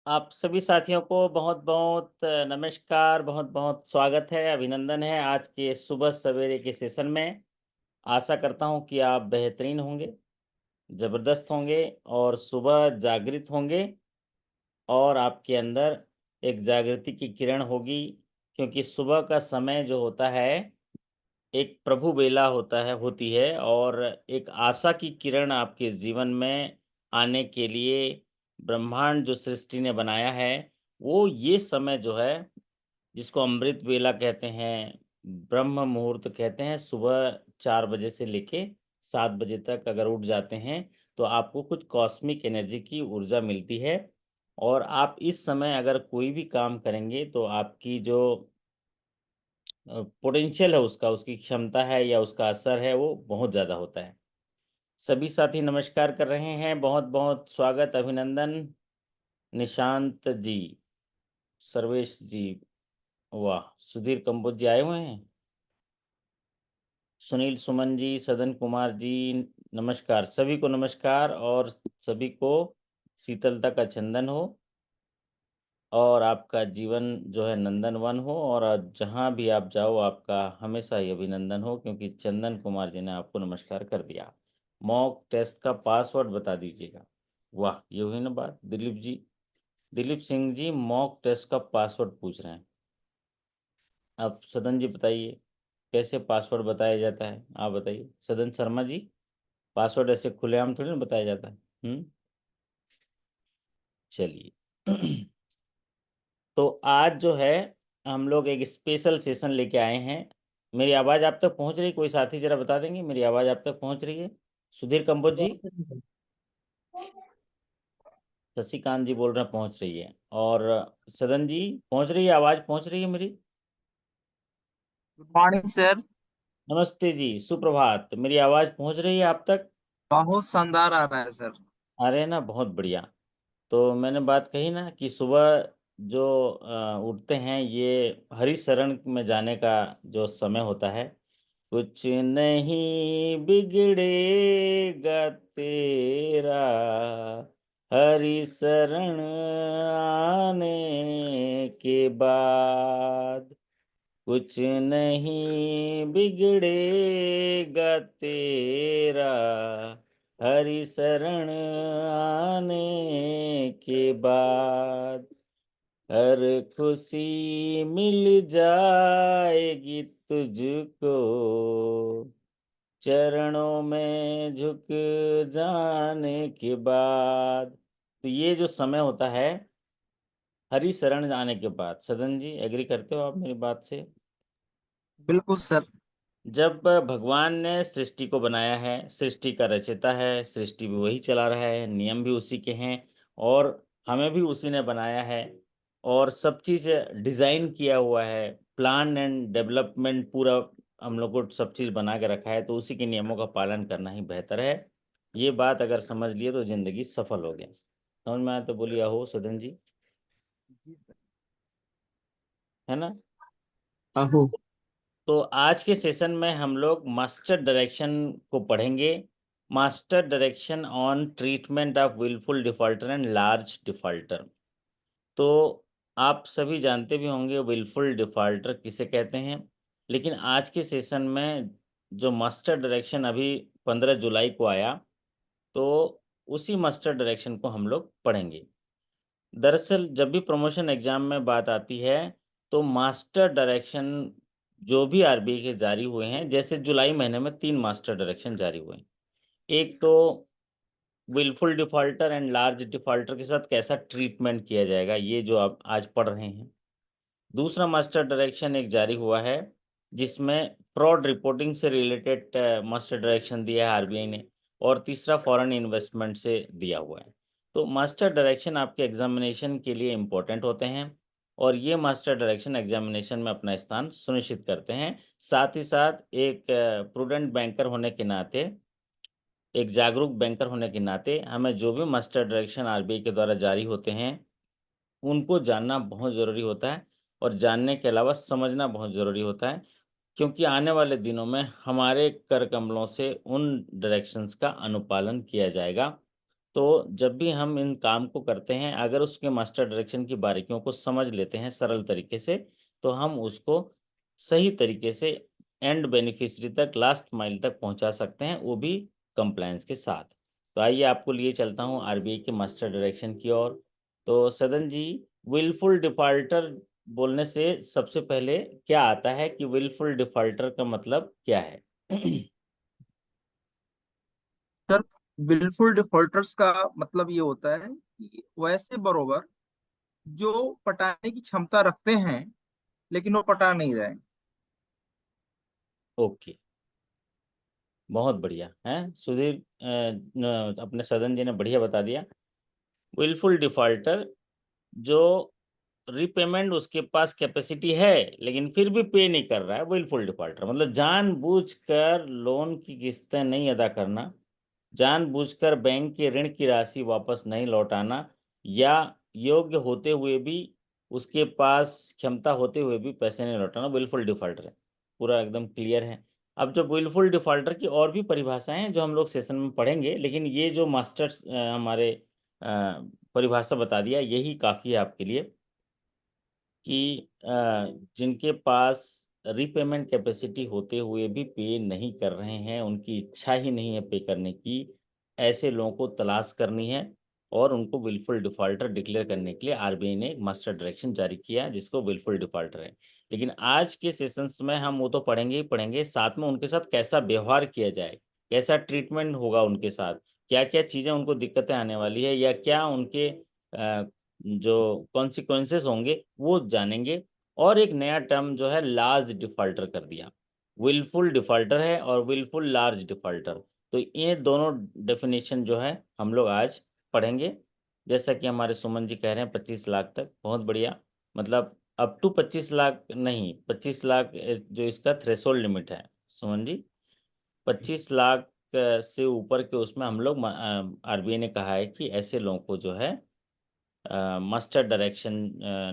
आप सभी साथियों को बहुत-बहुत नमस्कार, बहुत-बहुत स्वागत है, अभिनंदन है आज के सुबह सवेरे के सेशन में। आशा करता हूँ कि आप बेहतरीन होंगे, ज़बरदस्त होंगे और सुबह जागृत होंगे और आपके अंदर एक जागृति की किरण होगी क्योंकि सुबह का समय जो होता है, एक प्रभु बेला होती है और एक आशा की किरण आपके जीवन में आने के लिए ब्रह्मांड जो सृष्टि ने बनाया है, वो ये समय जो है, जिसको अमृत वेला कहते हैं, ब्रह्म मुहूर्त कहते हैं, सुबह 4 बजे से लेके 7 बजे तक अगर उठ जाते हैं, तो आपको कुछ कॉस्मिक एनर्जी की ऊर्जा मिलती है और आप इस समय अगर कोई भी काम करेंगे, तो आपकी जो पोटेंशियल है उसका, उसकी क्षमता है या उसका असर है, वो बहुत ज़्यादा होता है। सभी साथी नमस्कार कर रहे हैं, बहुत-बहुत स्वागत, अभिनंदन, निशांत जी, सर्वेश जी, वाह! सुधीर कंबोज जी आए हुए हैं। सुनील सुमन जी, सदन कुमार जी, नमस्कार। सभी को नमस्कार और सभी को शीतलता का चंदन हो और आपका जीवन जो है नंदनवन हो और जहाँ भी आप जाओ आपका हमेशा ही अभिनंदन हो क्योंकि चंदन कुमार जी ने आपको नमस्कार कर दिया। मॉक टेस्ट का पासवर्ड बता दीजिएगा। वाह! ये हुई ना बात। दिलीप जी, दिलीप सिंह जी मॉक टेस्ट का पासवर्ड पूछ रहे हैं। अब सदन जी बताइए, कैसे पासवर्ड बताया जाता है? आप बताइए। सदन शर्मा जी, पासवर्ड ऐसे खुलेआम थोड़ी ना बताया जाता है। चलिए। तो आज जो है हम लोग एक स्पेशल सेशन लेके आए हैं। मेरी आवाज़ आप तक पहुँच रही है? कोई साथी ज़रा बता देंगे मेरी आवाज़ आप तक पहुँच रही है? सुधीर कंबोज जी, शशिकांत जी बोल रहे हैं पहुँच रही है और सदन जी पहुँच रही है, आवाज़ पहुँच रही है मेरी? Good morning sir. नमस्ते जी, सुप्रभात। मेरी आवाज़ पहुँच रही है आप तक? बहुत शानदार आ रहा है सर। अरे ना बहुत बढ़िया। तो मैंने बात कही ना कि सुबह जो उठते हैं ये हरि शरण में जाने का जो समय होता है, कुछ नहीं बिगड़ेगा तेरा हरि शरण आने के बाद, कुछ नहीं बिगड़ेगा तेरा हरि शरण आने के बाद, हर खुशी मिल जाएगी तुझको चरणों में झुक जाने के बाद। तो ये जो समय होता है हरि शरण आने के बाद, सदन जी एग्री करते हो आप मेरी बात से? बिल्कुल सर। जब भगवान ने सृष्टि को बनाया है, सृष्टि का रचयिता है, सृष्टि भी वही चला रहा है, नियम भी उसी के हैं और हमें भी उसी ने बनाया है और सब चीज़ डिज़ाइन किया हुआ है, प्लान एंड डेवलपमेंट पूरा हम लोग को सब चीज़ बना के रखा है, तो उसी के नियमों का पालन करना ही बेहतर है। ये बात अगर समझ लिए तो ज़िंदगी सफल हो गया। समझ में आया तो बोलिए आहो सदन जी, जी सर। है ना? आहो। तो आज के सेशन में हम लोग मास्टर डायरेक्शन को पढ़ेंगे। Master direction on treatment of wilful defaulter and large defaulter. तो आप सभी जानते भी होंगे विलफुल डिफ़ॉल्टर किसे कहते हैं। लेकिन आज के सेशन में जो मास्टर डायरेक्शन अभी 15 जुलाई को आया, तो उसी मास्टर डायरेक्शन को हम लोग पढ़ेंगे। दरअसल जब भी प्रमोशन एग्जाम में बात आती है, तो मास्टर डायरेक्शन जो भी आरबीआई के जारी हुए हैं, जैसे जुलाई महीने में 3 मास्टर डायरेक्शन जारी हुए हैं। एक तो wilful defaulter and large defaulter के साथ कैसा ट्रीटमेंट किया जाएगा, ये जो आप आज पढ़ रहे हैं। दूसरा मास्टर डायरेक्शन एक जारी हुआ है, जिसमें फ्रॉड रिपोर्टिंग से रिलेटेड मास्टर डायरेक्शन दिया है आरबीआई ने और तीसरा फॉरेन इन्वेस्टमेंट से दिया हुआ है। तो मास्टर डायरेक्शन आपके एग्जामिनेशन के लिए इम्पोर्टेंट होते हैं और ये मास्टर डायरेक्शन एग्जामिनेशन में अपना स्थान सुनिश्चित करते हैं। साथ ही साथ एक प्रूडेंट बैंकर होने के नाते, एक जागरूक बैंकर होने के नाते हमें जो भी मास्टर डायरेक्शन आरबीआई के द्वारा जारी होते हैं, उनको जानना बहुत ज़रूरी होता है और जानने के अलावा समझना बहुत ज़रूरी होता है, क्योंकि आने वाले दिनों में हमारे कर कमलों से उन डायरेक्शंस का अनुपालन किया जाएगा तो जब भी हम इन काम को करते हैं, अगर उसके मास्टर डायरेक्शन की बारीकियों को समझ लेते हैं सरल तरीके से, तो हम उसको सही तरीके से एंड बेनिफिशियरी तक, लास्ट माइल तक पहुंचा सकते हैं, वो भी कंप्लायंस के साथ। तो आइए आपको लिए चलता हूं आरबीआई के मास्टर डायरेक्शन की ओर। तो सदन जी, विलफुल डिफॉल्टर बोलने से सबसे पहले क्या आता है कि विलफुल डिफॉल्टर का मतलब क्या है? सर, विलफुल डिफॉल्टर्स का मतलब ये होता है कि वैसे बरोबर जो पटाने की क्षमता रखते हैं लेकिन वो पटा नहीं रहे। ओके, बहुत बढ़िया है सुधीर। अपने सदन जी ने बढ़िया बता दिया। विलफुल डिफॉल्टर, जो रीपेमेंट उसके पास कैपेसिटी है लेकिन फिर भी पे नहीं कर रहा है, विलफुल डिफॉल्टर मतलब जानबूझकर लोन की किस्तें नहीं अदा करना, जानबूझकर बैंक के ऋण की राशि वापस नहीं लौटाना, या योग्य होते हुए भी, उसके पास क्षमता होते हुए भी पैसे नहीं लौटाना, विलफुल डिफॉल्टर है। पूरा एकदम क्लियर है। अब जो विलफुल डिफॉल्टर की और भी परिभाषाएं हैं जो हम लोग सेशन में पढ़ेंगे, लेकिन ये जो मास्टर्स हमारे अ, परिभाषा बता दिया, यही काफ़ी है आपके लिए कि जिनके पास रीपेमेंट कैपेसिटी होते हुए भी पे नहीं कर रहे हैं, उनकी इच्छा ही नहीं है पे करने की, ऐसे लोगों को तलाश करनी है और उनको विलफुल डिफॉल्टर डिक्लेयर करने के लिए आरबीआई ने एक मास्टर डायरेक्शन जारी किया जिसको विलफुल डिफॉल्टर है। लेकिन आज के सेशंस में हम वो तो पढ़ेंगे ही पढ़ेंगे, साथ में उनके साथ कैसा व्यवहार किया जाए, कैसा ट्रीटमेंट होगा उनके साथ, क्या क्या चीज़ें उनको दिक्कतें आने वाली है, या क्या उनके जो कॉन्सिक्वेंसेस होंगे वो जानेंगे। और एक नया टर्म जो है लार्ज डिफॉल्टर कर दिया। विलफुल डिफॉल्टर है और विलफुल लार्ज डिफॉल्टर, तो ये दोनों डेफिनेशन जो है हम लोग आज पढ़ेंगे। जैसा कि हमारे सुमन जी कह रहे हैं 25 लाख तक, बहुत बढ़िया। मतलब अप टू 25 लाख नहीं, 25 लाख जो इसका थ्रेशोल्ड लिमिट है सुमन जी, 25 लाख से ऊपर के उसमें हम लोग, आरबीआई ने कहा है कि ऐसे लोगों को जो है मास्टर डायरेक्शन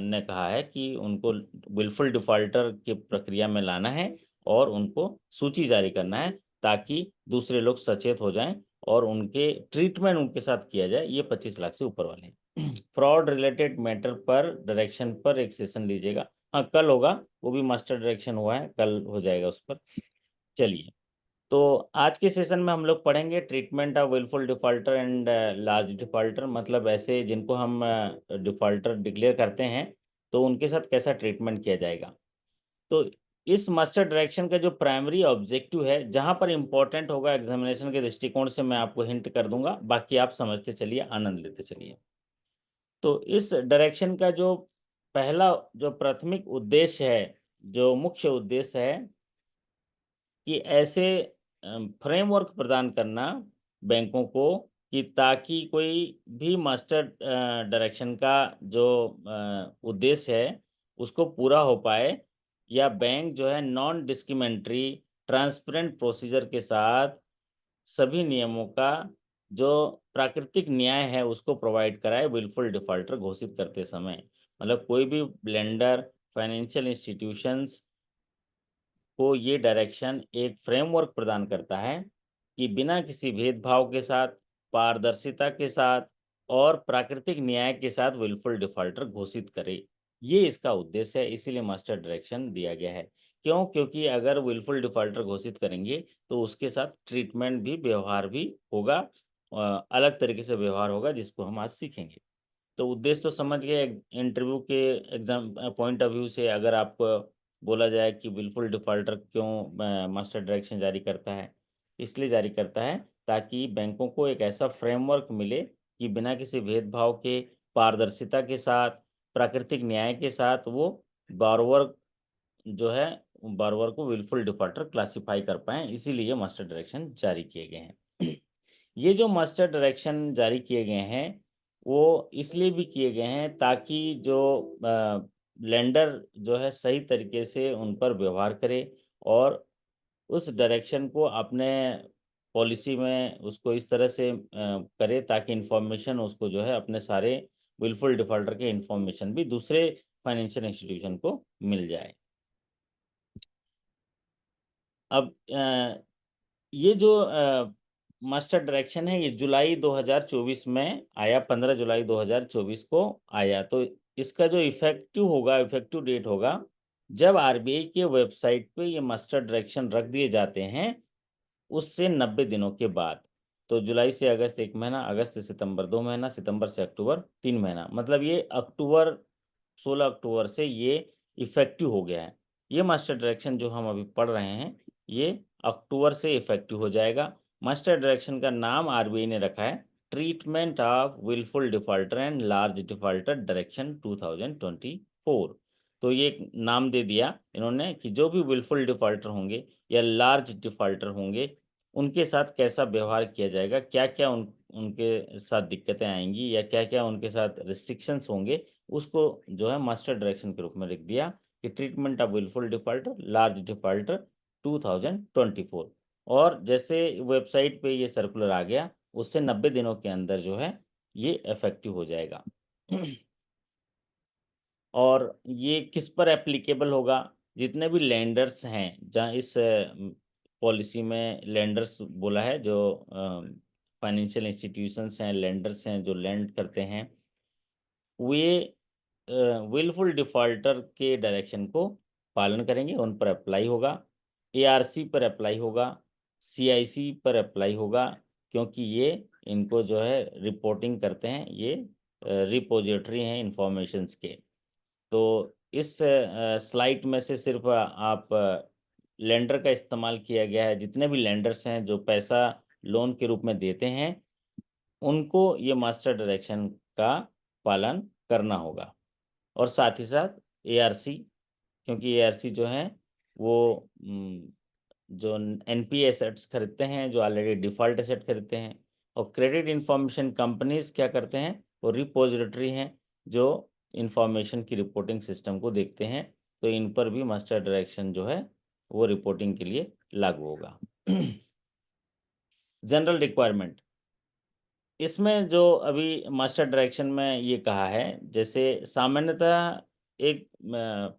ने कहा है कि उनको विलफुल डिफॉल्टर की प्रक्रिया में लाना है और उनको सूची जारी करना है, ताकि दूसरे लोग सचेत हो जाएं और उनके ट्रीटमेंट उनके साथ किया जाए, ये 25 लाख से ऊपर वाले। फ्रॉड रिलेटेड मैटर पर डायरेक्शन पर एक सेशन लीजिएगा। हाँ, कल होगा, वो भी मास्टर डायरेक्शन हुआ है, कल हो जाएगा उस पर। चलिए, तो आज के सेशन में हम लोग पढ़ेंगे treatment of wilful defaulter and large defaulter, मतलब ऐसे जिनको हम डिफॉल्टर डिक्लेयर करते हैं तो उनके साथ कैसा ट्रीटमेंट किया जाएगा। तो इस मास्टर डायरेक्शन का जो प्राइमरी ऑब्जेक्टिव है, जहां पर इंपॉर्टेंट होगा एग्जामिनेशन के दृष्टिकोण से, मैं आपको हिंट कर दूंगा, बाकी आप समझते चलिए, आनंद लेते चलिए। तो इस डायरेक्शन का जो पहला, जो प्राथमिक उद्देश्य है, जो मुख्य उद्देश्य है कि ऐसे फ्रेमवर्क प्रदान करना बैंकों को, कि ताकि कोई भी मास्टर डायरेक्शन का जो उद्देश्य है उसको पूरा हो पाए, या बैंक जो है नॉन डिस्क्रिमिनेटरी ट्रांसपेरेंट प्रोसीजर के साथ सभी नियमों का जो प्राकृतिक न्याय है उसको प्रोवाइड कराए विलफुल डिफॉल्टर घोषित करते समय। मतलब कोई भी ब्लेंडर, फाइनेंशियल इंस्टीट्यूशंस को ये डायरेक्शन एक फ्रेमवर्क प्रदान करता है कि बिना किसी भेदभाव के साथ, पारदर्शिता के साथ और प्राकृतिक न्याय के साथ विलफुल डिफॉल्टर घोषित करे। ये इसका उद्देश्य है, इसीलिए मास्टर डायरेक्शन दिया गया है। क्यों? क्योंकि अगर विलफुल डिफॉल्टर घोषित करेंगे तो उसके साथ ट्रीटमेंट भी, व्यवहार भी होगा, अलग तरीके से व्यवहार होगा, जिसको हम आज सीखेंगे। तो उद्देश्य तो समझ गए। इंटरव्यू के एग्जाम पॉइंट ऑफ व्यू से अगर आप बोला जाए कि बिल्कुल डिफॉल्टर क्यों मास्टर डायरेक्शन जारी करता है, इसलिए जारी करता है ताकि बैंकों को एक ऐसा फ्रेमवर्क मिले कि बिना किसी भेदभाव के, पारदर्शिता के साथ, प्राकृतिक न्याय के साथ वो बारोवर जो है, बारोवर को विलफुल डिफॉल्टर क्लासिफाई कर पाए, इसीलिए मास्टर डायरेक्शन जारी किए गए हैं। ये जो मास्टर डायरेक्शन जारी किए गए हैं वो इसलिए भी किए गए हैं ताकि जो लेंडर जो है सही तरीके से उन पर व्यवहार करे और उस डायरेक्शन को अपने पॉलिसी में उसको इस तरह से करे ताकि इंफॉर्मेशन उसको जो है अपने सारे विलफुल डिफॉल्टर के इंफॉर्मेशन भी दूसरे फाइनेंशियल इंस्टीट्यूशन को मिल जाए। अब ये जो मास्टर डायरेक्शन है, ये जुलाई 2024 में आया, 15 जुलाई 2024 को आया। तो इसका जो इफेक्टिव डेट होगा, जब आरबीआई के वेबसाइट पे ये मास्टर डायरेक्शन रख दिए जाते हैं उससे 90 दिनों के बाद। तो जुलाई से अगस्त 1 महीना, अगस्त से सितंबर 2 महीना, सितंबर से अक्टूबर 3 महीना, मतलब ये 16 अक्टूबर से ये इफेक्टिव हो गया है। ये मास्टर डायरेक्शन जो हम अभी पढ़ रहे हैं ये अक्टूबर से इफेक्टिव हो जाएगा। मास्टर डायरेक्शन का नाम आरबीआई ने रखा है treatment of wilful defaulter and large defaulter direction 2024। तो ये एक नाम दे दिया इन्होंने कि जो भी विलफुल डिफॉल्टर होंगे या लार्ज डिफॉल्टर होंगे उनके साथ कैसा व्यवहार किया जाएगा, क्या क्या उनके साथ दिक्कतें आएंगी या क्या क्या उनके साथ रिस्ट्रिक्शंस होंगे, उसको जो है मास्टर डायरेक्शन के रूप में लिख दिया कि treatment of wilful defaulter large defaulter 2024। और जैसे वेबसाइट पे ये सर्कुलर आ गया उससे 90 दिनों के अंदर जो है ये इफेक्टिव हो जाएगा। और ये किस पर एप्लीकेबल होगा, जितने भी लैंडर्स हैं, जहाँ इस पॉलिसी में लैंडर्स बोला है, जो फाइनेंशियल इंस्टीट्यूशंस हैं, लैंडर्स हैं जो लैंड करते हैं, वे विलफुल डिफॉल्टर के डायरेक्शन को पालन करेंगे, उन पर अप्लाई होगा। एआरसी पर अप्लाई होगा, सीआईसी पर अप्लाई होगा, क्योंकि ये इनको जो है रिपोर्टिंग करते हैं, ये रिपोजिटरी हैं इंफॉर्मेशंस के। तो इस स्लाइड में से सिर्फ आप लेंडर का इस्तेमाल किया गया है, जितने भी लेंडर्स हैं जो पैसा लोन के रूप में देते हैं उनको ये मास्टर डायरेक्शन का पालन करना होगा। और साथ ही साथ एआरसी, क्योंकि एआरसी जो है वो जो एनपी एसेट्स खरीदते हैं, जो ऑलरेडी डिफॉल्ट एसेट खरीदते हैं। और क्रेडिट इंफॉर्मेशन कंपनीज क्या करते हैं, वो रिपोजिटरी हैं जो इंफॉर्मेशन की रिपोर्टिंग सिस्टम को देखते हैं। तो इन पर भी मास्टर डायरेक्शन जो है वो रिपोर्टिंग के लिए लागू होगा। जनरल रिक्वायरमेंट, इसमें जो अभी मास्टर डायरेक्शन में ये कहा है, जैसे सामान्यतः एक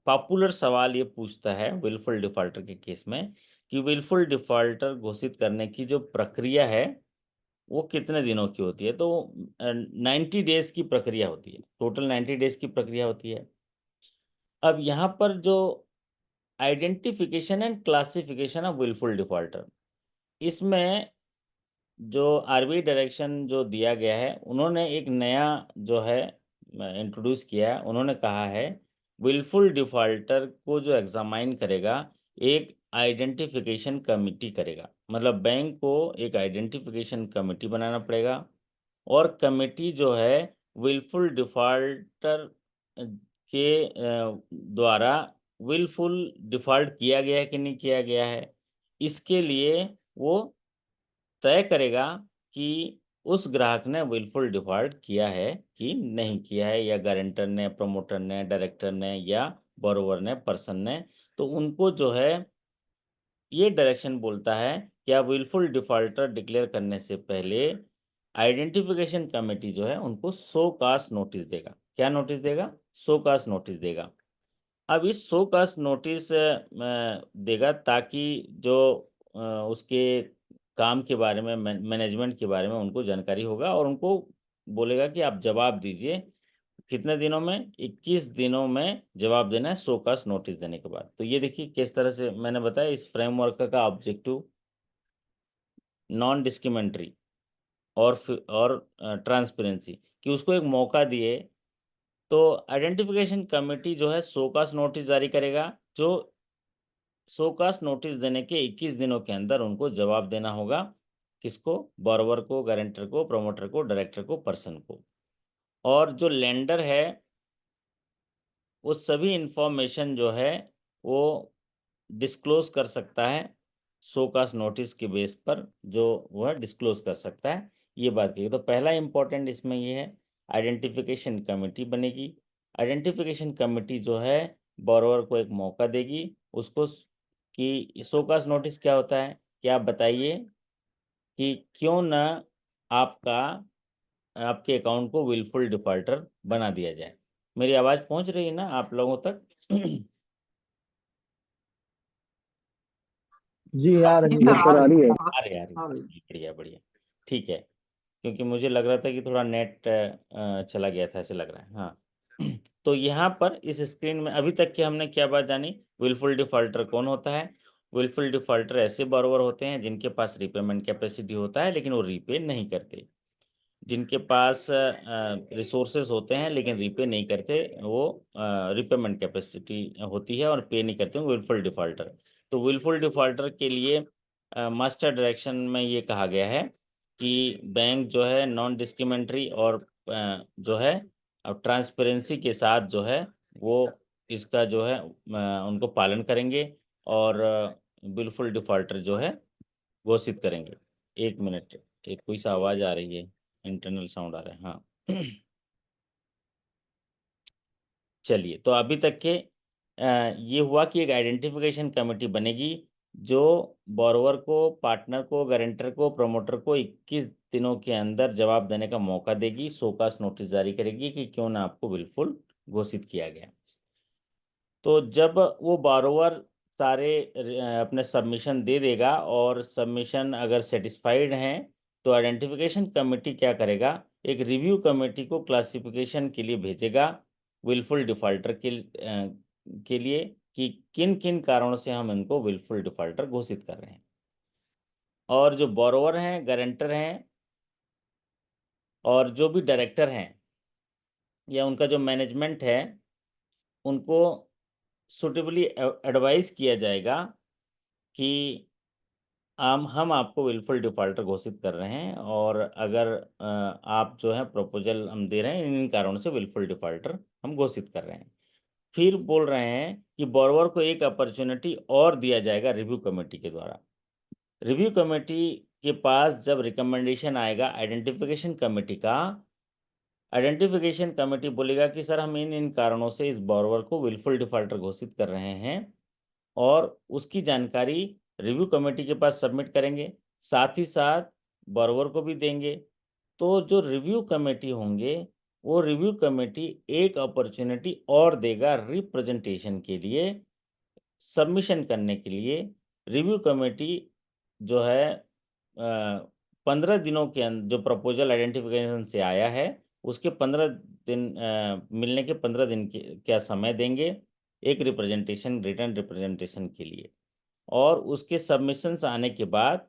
पॉपुलर सवाल ये पूछता है विलफुल डिफॉल्टर के केस में कि विलफुल डिफॉल्टर घोषित करने की जो प्रक्रिया है वो कितने दिनों की होती है। तो 90 डेज की प्रक्रिया होती है, टोटल 90 डेज की प्रक्रिया होती है। अब यहाँ पर जो identification and classification of wilful defaulter, इसमें जो आरबीआई डायरेक्शन जो दिया गया है उन्होंने एक नया जो है इंट्रोड्यूस किया है। उन्होंने कहा है विलफुल डिफॉल्टर को जो एग्जामाइन करेगा एक आइडेंटिफिकेशन कमिटी करेगा, मतलब बैंक को एक आइडेंटिफिकेशन कमिटी बनाना पड़ेगा। और कमिटी जो है विलफुल डिफॉल्टर के द्वारा विलफुल डिफॉल्ट किया गया है कि नहीं किया गया है, इसके लिए वो तय करेगा कि उस ग्राहक ने विलफुल डिफॉल्ट किया है कि नहीं किया है, या गारंटर ने, प्रमोटर ने, डायरेक्टर ने, या बोरोवर ने, पर्सन ने। तो उनको जो है ये डायरेक्शन बोलता है कि आप विलफुल डिफॉल्टर डिक्लेयर करने से पहले आइडेंटिफिकेशन कमेटी जो है उनको शो काज नोटिस देगा। क्या नोटिस देगा? शो काज नोटिस देगा। अब इस शो काज नोटिस देगा ताकि जो उसके काम के बारे में, मैनेजमेंट के बारे में उनको जानकारी होगा, और उनको बोलेगा कि आप जवाब दीजिए कितने दिनों में, 21 दिनों में जवाब देना है शो काज नोटिस देने के बाद। तो ये देखिए किस तरह से मैंने बताया, इस फ्रेमवर्क का ऑब्जेक्टिव नॉन डिस्क्रिमिनेटरी और ट्रांसपेरेंसी, कि उसको एक मौका दिए। तो आइडेंटिफिकेशन कमेटी जो है शोकास नोटिस जारी करेगा, जो शोकास नोटिस देने के 21 दिनों के अंदर उनको जवाब देना होगा। किसको? बोरोवर को, गारंटर को, प्रमोटर को, डायरेक्टर को, पर्सन को। और जो लेंडर है वो सभी इंफॉर्मेशन जो है वो डिस्क्लोज कर सकता है शोकास नोटिस के बेस पर, जो वह डिस्क्लोज कर सकता है। ये बात की तो पहला इंपॉर्टेंट इसमें ये है आइडेंटिफिकेशन कमेटी बनेगी। आइडेंटिफिकेशन कमेटी जो है बोरोवर को एक मौका देगी उसको कि शोकास नोटिस क्या होता है, क्या आप बताइए कि क्यों ना आपका आपके अकाउंट को विलफुल डिफॉल्टर बना दिया जाए। मेरी आवाज़ पहुंच रही है ना आप लोगों तक? जी आ जी रही सर, है। आ बिल्कुल आ रही रही है। आ आ रही रही। बढ़िया बढ़िया। ठीक है, क्योंकि मुझे लग रहा था कि थोड़ा नेट चला गया था, ऐसे लग रहा है। हाँ तो यहाँ पर इस स्क्रीन में अभी तक की हमने क्या बात जानी, विलफुल डिफॉल्टर कौन होता है। विलफुल डिफॉल्टर ऐसे बोरोवर होते हैं जिनके पास रिपेमेंट कैपेसिटी होता है लेकिन वो रीपे नहीं करते, जिनके पास रिसोर्सेज होते हैं लेकिन रीपे नहीं करते, वो रिपेमेंट कैपेसिटी होती है और पे नहीं करते, विलफुल डिफॉल्टर। तो विलफुल डिफॉल्टर के लिए मास्टर डायरेक्शन में ये कहा गया है कि बैंक जो है नॉन डिस्क्रिमिनेटरी और जो है अब ट्रांसपेरेंसी के साथ जो है वो इसका जो है उनको पालन करेंगे और विलफुल डिफॉल्टर जो है घोषित करेंगे। एक मिनट, एक कोई सा आवाज़ आ रही है, इंटरनल साउंड आ रहा है। हाँ चलिए, तो अभी तक के ये हुआ कि एक आइडेंटिफिकेशन कमेटी बनेगी जो बोरोवर को, पार्टनर को, गारंटर को, प्रमोटर को 21 दिनों के अंदर जवाब देने का मौका देगी, शोकास नोटिस जारी करेगी कि क्यों ना आपको विलफुल घोषित किया गया। तो जब वो बारोवर सारे अपने सबमिशन दे देगा और सबमिशन अगर सेटिस्फाइड हैं तो आइडेंटिफिकेशन कमेटी क्या करेगा, एक रिव्यू कमेटी को क्लासिफिकेशन के लिए भेजेगा विलफुल डिफॉल्टर के लिए कि किन किन कारणों से हम इनको विलफुल डिफॉल्टर घोषित कर रहे हैं। और जो बोरोवर हैं, गारंटर हैं और जो भी डायरेक्टर हैं या उनका जो मैनेजमेंट है, उनको सुटेबली एडवाइस किया जाएगा कि हम आपको विलफुल डिफॉल्टर घोषित कर रहे हैं और अगर आप जो है प्रपोजल हम दे रहे हैं इन कारणों से विलफुल डिफॉल्टर हम घोषित कर रहे हैं। फिर बोल रहे हैं कि बोरोवर को एक अपॉर्चुनिटी और दिया जाएगा रिव्यू कमेटी के द्वारा। रिव्यू कमेटी के पास जब रिकमेंडेशन आएगा आइडेंटिफिकेशन कमेटी का, आइडेंटिफिकेशन कमेटी बोलेगा कि सर हम इन इन कारणों से इस बोरोवर को विलफुल डिफॉल्टर घोषित कर रहे हैं और उसकी जानकारी रिव्यू कमेटी के पास सबमिट करेंगे, साथ ही साथ बोरोवर को भी देंगे। तो जो रिव्यू कमेटी होंगे वो रिव्यू कमेटी एक अपॉर्चुनिटी और देगा रिप्रेजेंटेशन के लिए, सबमिशन करने के लिए। रिव्यू कमेटी जो है 15 दिनों के अंदर जो प्रपोजल आइडेंटिफिकेशन से आया है उसके 15 दिन मिलने के 15 दिन के क्या समय देंगे एक रिप्रेजेंटेशन, रिटर्न रिप्रेजेंटेशन के लिए। और उसके सबमिशंस आने के बाद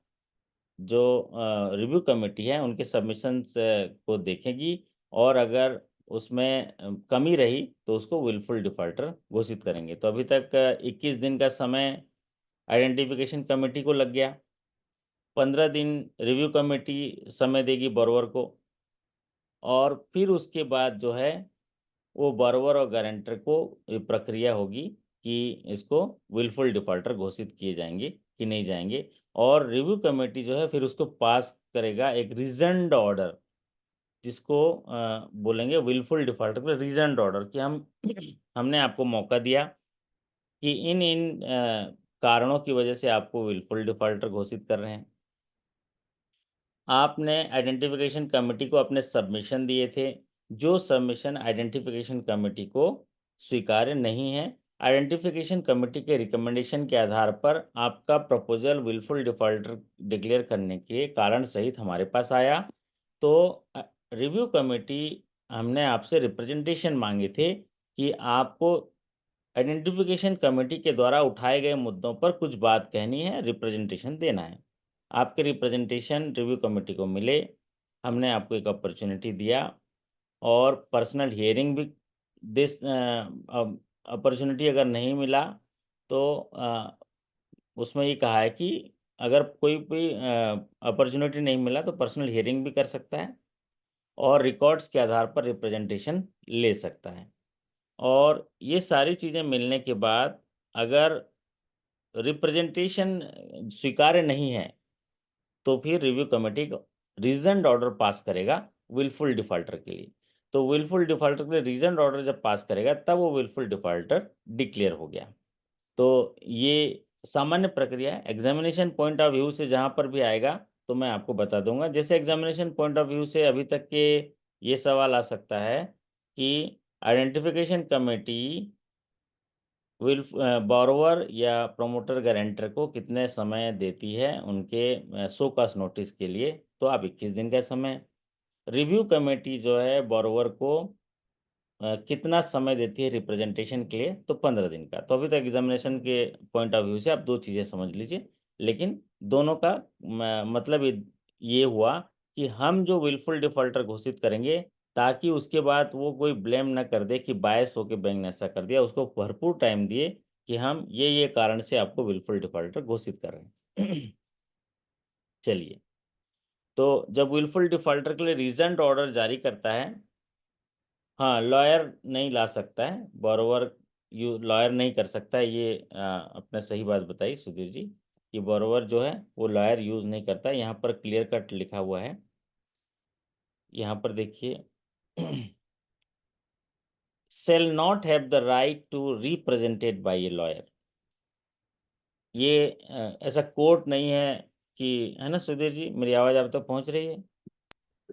जो रिव्यू कमेटी है उनके सबमिशंस को देखेगी और अगर उसमें कमी रही तो उसको विलफुल डिफॉल्टर घोषित करेंगे। तो अभी तक 21 दिन का समय आइडेंटिफिकेशन कमेटी को लग गया, 15 दिन रिव्यू कमेटी समय देगी बोरोवर को और फिर उसके बाद जो है वो बोरोवर और गारंटर को ये प्रक्रिया होगी कि इसको विलफुल डिफॉल्टर घोषित किए जाएंगे कि नहीं जाएंगे। और रिव्यू कमेटी जो है फिर उसको पास करेगा एक रीजन्ड ऑर्डर, जिसको बोलेंगे विलफुल डिफॉल्टर का रीजन्ड ऑर्डर कि हम हमने आपको मौका दिया कि इन इन कारणों की वजह से आपको विलफुल डिफॉल्टर घोषित कर रहे हैं। आपने आइडेंटिफिकेशन कमेटी को अपने सबमिशन दिए थे, जो सबमिशन आइडेंटिफिकेशन कमेटी को स्वीकार्य नहीं है, आइडेंटिफिकेशन कमेटी के रिकमेंडेशन के आधार पर आपका प्रपोजल विलफुल डिफॉल्टर डिक्लेयर करने के कारण सहित हमारे पास आया, तो रिव्यू कमेटी हमने आपसे रिप्रेजेंटेशन मांगे थे कि आपको आइडेंटिफिकेशन कमेटी के द्वारा उठाए गए मुद्दों पर कुछ बात कहनी है, रिप्रेजेंटेशन देना है। आपके रिप्रेजेंटेशन रिव्यू कमेटी को मिले, हमने आपको एक अपॉर्चुनिटी दिया और पर्सनल हियरिंग भी दिस अपॉर्चुनिटी अगर नहीं मिला तो उसमें ये कहा है कि अगर कोई भी अपॉर्चुनिटी नहीं मिला तो पर्सनल हियरिंग भी कर सकता है और रिकॉर्ड्स के आधार पर रिप्रेजेंटेशन ले सकता है। और ये सारी चीज़ें मिलने के बाद अगर रिप्रेजेंटेशन स्वीकार्य नहीं है तो फिर रिव्यू कमेटी रीजन्ड ऑर्डर पास करेगा विलफुल डिफॉल्टर के लिए। तो विलफुल डिफॉल्टर के लिए रीजन्ड ऑर्डर जब पास करेगा तब वो विलफुल डिफॉल्टर डिक्लेयर हो गया। तो ये सामान्य प्रक्रिया है। एग्जामिनेशन पॉइंट ऑफ व्यू से जहाँ पर भी आएगा तो मैं आपको बता दूंगा। जैसे एग्जामिनेशन पॉइंट ऑफ व्यू से अभी तक के ये सवाल आ सकता है कि आइडेंटिफिकेशन कमेटी विल बोरोवर या प्रमोटर गारंटर को कितने समय देती है उनके शो कॉज नोटिस के लिए। तो आप 21 दिन का समय। रिव्यू कमेटी जो है बोरोवर को कितना समय देती है रिप्रेजेंटेशन के लिए, तो 15 दिन का। तो अभी तक एग्जामिनेशन के पॉइंट ऑफ व्यू से आप दो चीज़ें समझ लीजिए, लेकिन दोनों का मतलब ये हुआ कि हम जो विलफुल डिफॉल्टर घोषित करेंगे, ताकि उसके बाद वो कोई ब्लेम ना कर दे कि बायस होकर बैंक ने ऐसा कर दिया, उसको भरपूर टाइम दिए कि हम ये कारण से आपको विलफुल डिफॉल्टर घोषित कर रहे हैं। चलिए, तो जब विलफुल डिफॉल्टर के लिए रीजंट ऑर्डर जारी करता है, हाँ, लॉयर नहीं ला सकता है बोरोवर, यू लॉयर नहीं कर सकता है, ये आपने सही बात बताई सुधीर जी, कि बोरोवर जो है वो लॉयर यूज नहीं करता है। यहाँ पर क्लियर कट लिखा हुआ है, यहाँ पर देखिए, shall not have the right to represented by a lawyer. ये ऐसा कोर्ट नहीं है कि, है ना सुधीर जी, मेरी आवाज़ आप तक पहुँच रही है?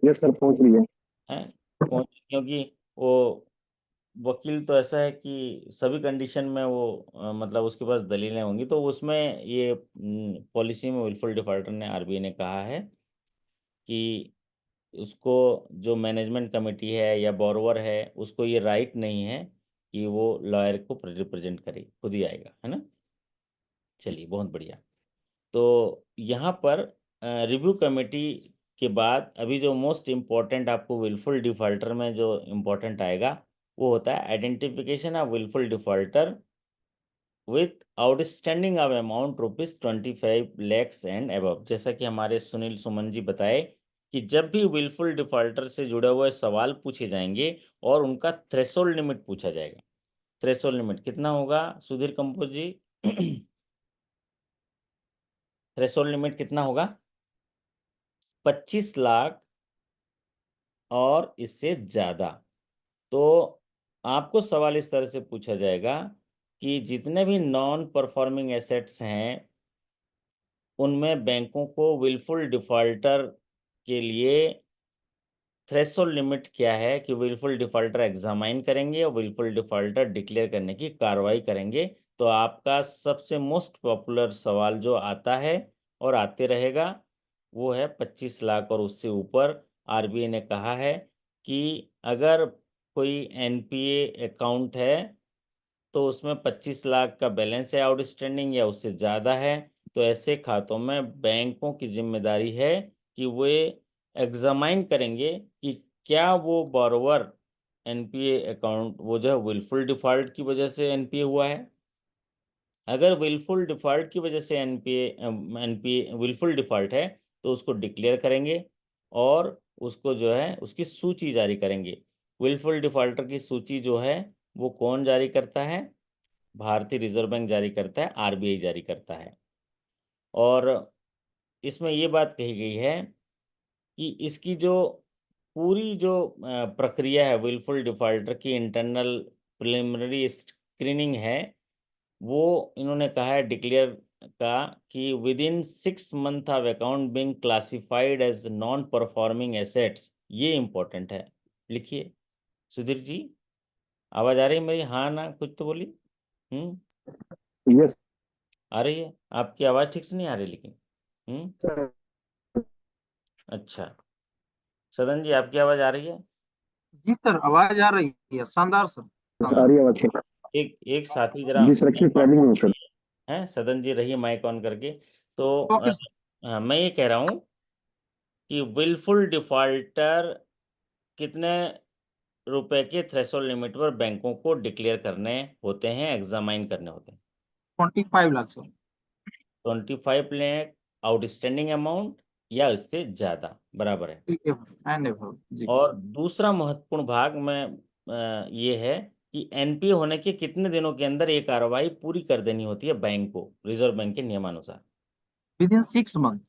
यस सर, पहुंच रही है। हैं? क्योंकि वो वकील तो ऐसा है कि सभी कंडीशन में वो मतलब उसके पास दलीलें होंगी, तो उसमें ये पॉलिसी में विलफुल डिफॉल्टर ने, आरबीआई ने कहा है कि उसको, जो मैनेजमेंट कमेटी है या बोरोवर है, उसको ये राइट नहीं है कि वो लॉयर को रिप्रेजेंट करे, खुद ही आएगा, है ना। चलिए, बहुत बढ़िया। तो यहाँ पर रिव्यू कमेटी के बाद अभी जो मोस्ट इम्पोर्टेंट आपको विलफुल डिफॉल्टर में जो इम्पोर्टेंट आएगा, वो होता है identification of wilful defaulter with outstanding of amount ₹25 lakh and above. जैसा कि हमारे सुनील सुमन जी बताए कि जब भी विलफुल डिफॉल्टर से जुड़े हुए सवाल पूछे जाएंगे और उनका थ्रेशोल्ड लिमिट पूछा जाएगा। थ्रेशोल्ड लिमिट कितना होगा सुधीर कंपोज जी? थ्रेशोल्ड लिमिट कितना होगा? 25 लाख और इससे ज़्यादा। तो आपको सवाल इस तरह से पूछा जाएगा कि जितने भी नॉन परफॉर्मिंग एसेट्स हैं, उनमें बैंकों को विलफुल डिफॉल्टर के लिए थ्रेशोल्ड लिमिट क्या है, कि विलफुल डिफॉल्टर एग्जामाइन करेंगे और विलफुल डिफॉल्टर डिक्लेयर करने की कार्रवाई करेंगे। तो आपका सबसे मोस्ट पॉपुलर सवाल जो आता है और आते रहेगा, वो है 25 लाख और उससे ऊपर। आरबीआई ने कहा है कि अगर कोई एनपीए अकाउंट है, तो उसमें 25 लाख का बैलेंस है आउटस्टैंडिंग या उससे ज़्यादा है, तो ऐसे खातों में बैंकों की जिम्मेदारी है कि वे एग्जामाइन करेंगे कि क्या वो बोरोवर एनपीए अकाउंट, वो जो है विलफुल डिफॉल्ट की वजह से एनपीए हुआ है। अगर विलफुल डिफॉल्ट की वजह से एनपीए विलफुल डिफॉल्ट है, तो उसको डिक्लेयर करेंगे और उसको जो है उसकी सूची जारी करेंगे। विलफुल डिफॉल्टर की सूची जो है वो कौन जारी करता है? भारतीय रिजर्व बैंक जारी करता है, आरबीआई जारी करता है। और इसमें ये बात कही गई है कि इसकी जो पूरी जो प्रक्रिया है विलफुल डिफॉल्टर की, इंटरनल प्रिलिमिनरी स्क्रीनिंग है, वो इन्होंने कहा है डिक्लेयर का कि within 6 month of account being classified as non performing assets. ये इंपॉर्टेंट है, लिखिए सुधीर जी। आवाज आ रही है मेरी? हाँ ना, कुछ तो बोली। यस आ रही है? आपकी आवाज़ ठीक से नहीं आ रही लेकिन। हम्म। सर। अच्छा, सदन जी आपकी आवाज़ आ रही है? जी सर, आवाज आ रही है, शानदार सर, आ शानदार। रही है आवाज सर। एक एक साथी जरा, जी सुरक्षित प्लानिंग में हूँ सर। हैं सदन जी, रहिए माइक ऑन करके। तो ओके सर। मैं ये कह रहा हूँ कि विलफुल डिफॉल्टर कितने रुपए के थ्रेशोल्ड लिमिट पर बैंकों को डिक्लेयर करने होते हैं, एग्जामाइन करने होते हैं? 25 lakh sir. 25 lakh outstanding amount या इससे ज़्यादा बराबर है। एंड एबव जी और सर। दूसरा महत्वपूर्ण भाग में ये है कि एनपीए होने के कितने दिनों के अंदर ये कार्रवाई पूरी कर देनी होती है बैंक को, रिजर्व बैंक के नियमानुसार? With in 6 month.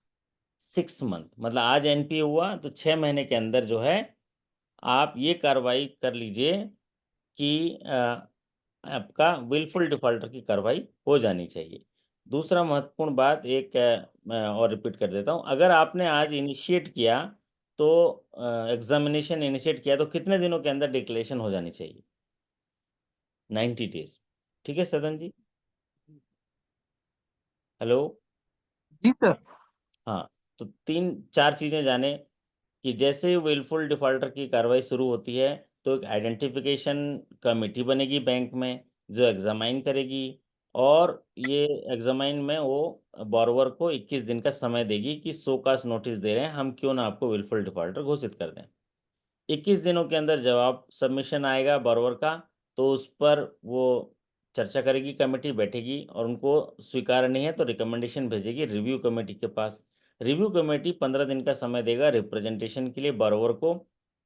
6 मंथ, मतलब आज एनपीए हुआ तो 6 महीने के अंदर जो है आप ये कार्रवाई कर लीजिए कि आपका विलफुल डिफॉल्टर की कार्रवाई हो जानी चाहिए। दूसरा महत्वपूर्ण बात एक मैं और रिपीट कर देता हूँ, अगर आपने आज इनिशिएट किया, तो एग्जामिनेशन इनिशिएट किया, तो कितने दिनों के अंदर डिक्लेरेशन हो जानी चाहिए? 90 डेज। ठीक है सदन जी? हेलो। जी सर। हाँ, तो तीन चार चीजें जाने कि जैसे ही विलफुल डिफॉल्टर की कार्रवाई शुरू होती है तो एक आइडेंटिफिकेशन कमेटी बनेगी बैंक में जो एग्जामाइन करेगी, और ये एग्जामाइन में वो बोरोवर को 21 दिन का समय देगी कि शो कॉज नोटिस दे रहे हैं, हम क्यों ना आपको विलफुल डिफॉल्टर घोषित कर दें। 21 दिनों के अंदर जवाब सबमिशन आएगा बोरोवर का, तो उस पर वो चर्चा करेगी, कमेटी बैठेगी, और उनको स्वीकार नहीं है तो रिकमेंडेशन भेजेगी रिव्यू कमेटी के पास। रिव्यू कमेटी 15 दिन का समय देगा रिप्रेजेंटेशन के लिए बोरोवर को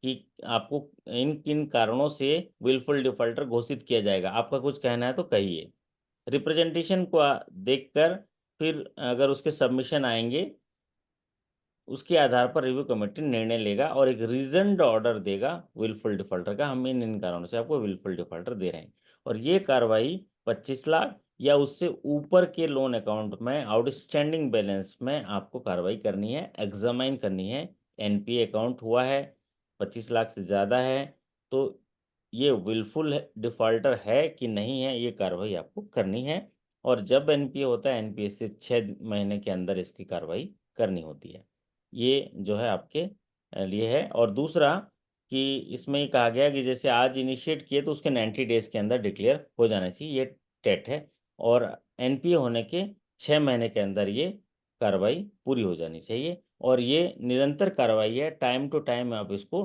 कि आपको इन किन कारणों से विलफुल डिफॉल्टर घोषित किया जाएगा, आपका कुछ कहना है तो कहिए। रिप्रेजेंटेशन को देखकर फिर अगर उसके सबमिशन आएंगे उसके आधार पर रिव्यू कमेटी निर्णय लेगा और एक रीजनड ऑर्डर देगा विलफुल डिफॉल्टर का, हम इन कारणों से आपको विलफुल डिफॉल्टर दे रहे हैं। और ये कार्रवाई 25 लाख या उससे ऊपर के लोन अकाउंट में आउटस्टैंडिंग बैलेंस में आपको कार्रवाई करनी है, एग्जामाइन करनी है। एनपीए अकाउंट हुआ है, 25 लाख से ज़्यादा है, तो ये विलफुल डिफॉल्टर है कि नहीं है, ये कार्रवाई आपको करनी है। और जब एनपीए होता है, एनपीए से 6 महीने के अंदर इसकी कार्रवाई करनी होती है। ये जो है आपके लिए है। और दूसरा कि इसमें ये कहा गया कि जैसे आज इनिशिएट किए तो उसके 90 डेज के अंदर डिक्लेयर हो जाना चाहिए, ये टेट है। और एनपीए होने के 6 महीने के अंदर ये कार्रवाई पूरी हो जानी चाहिए। और ये निरंतर कार्रवाई है, टाइम टू टाइम आप इसको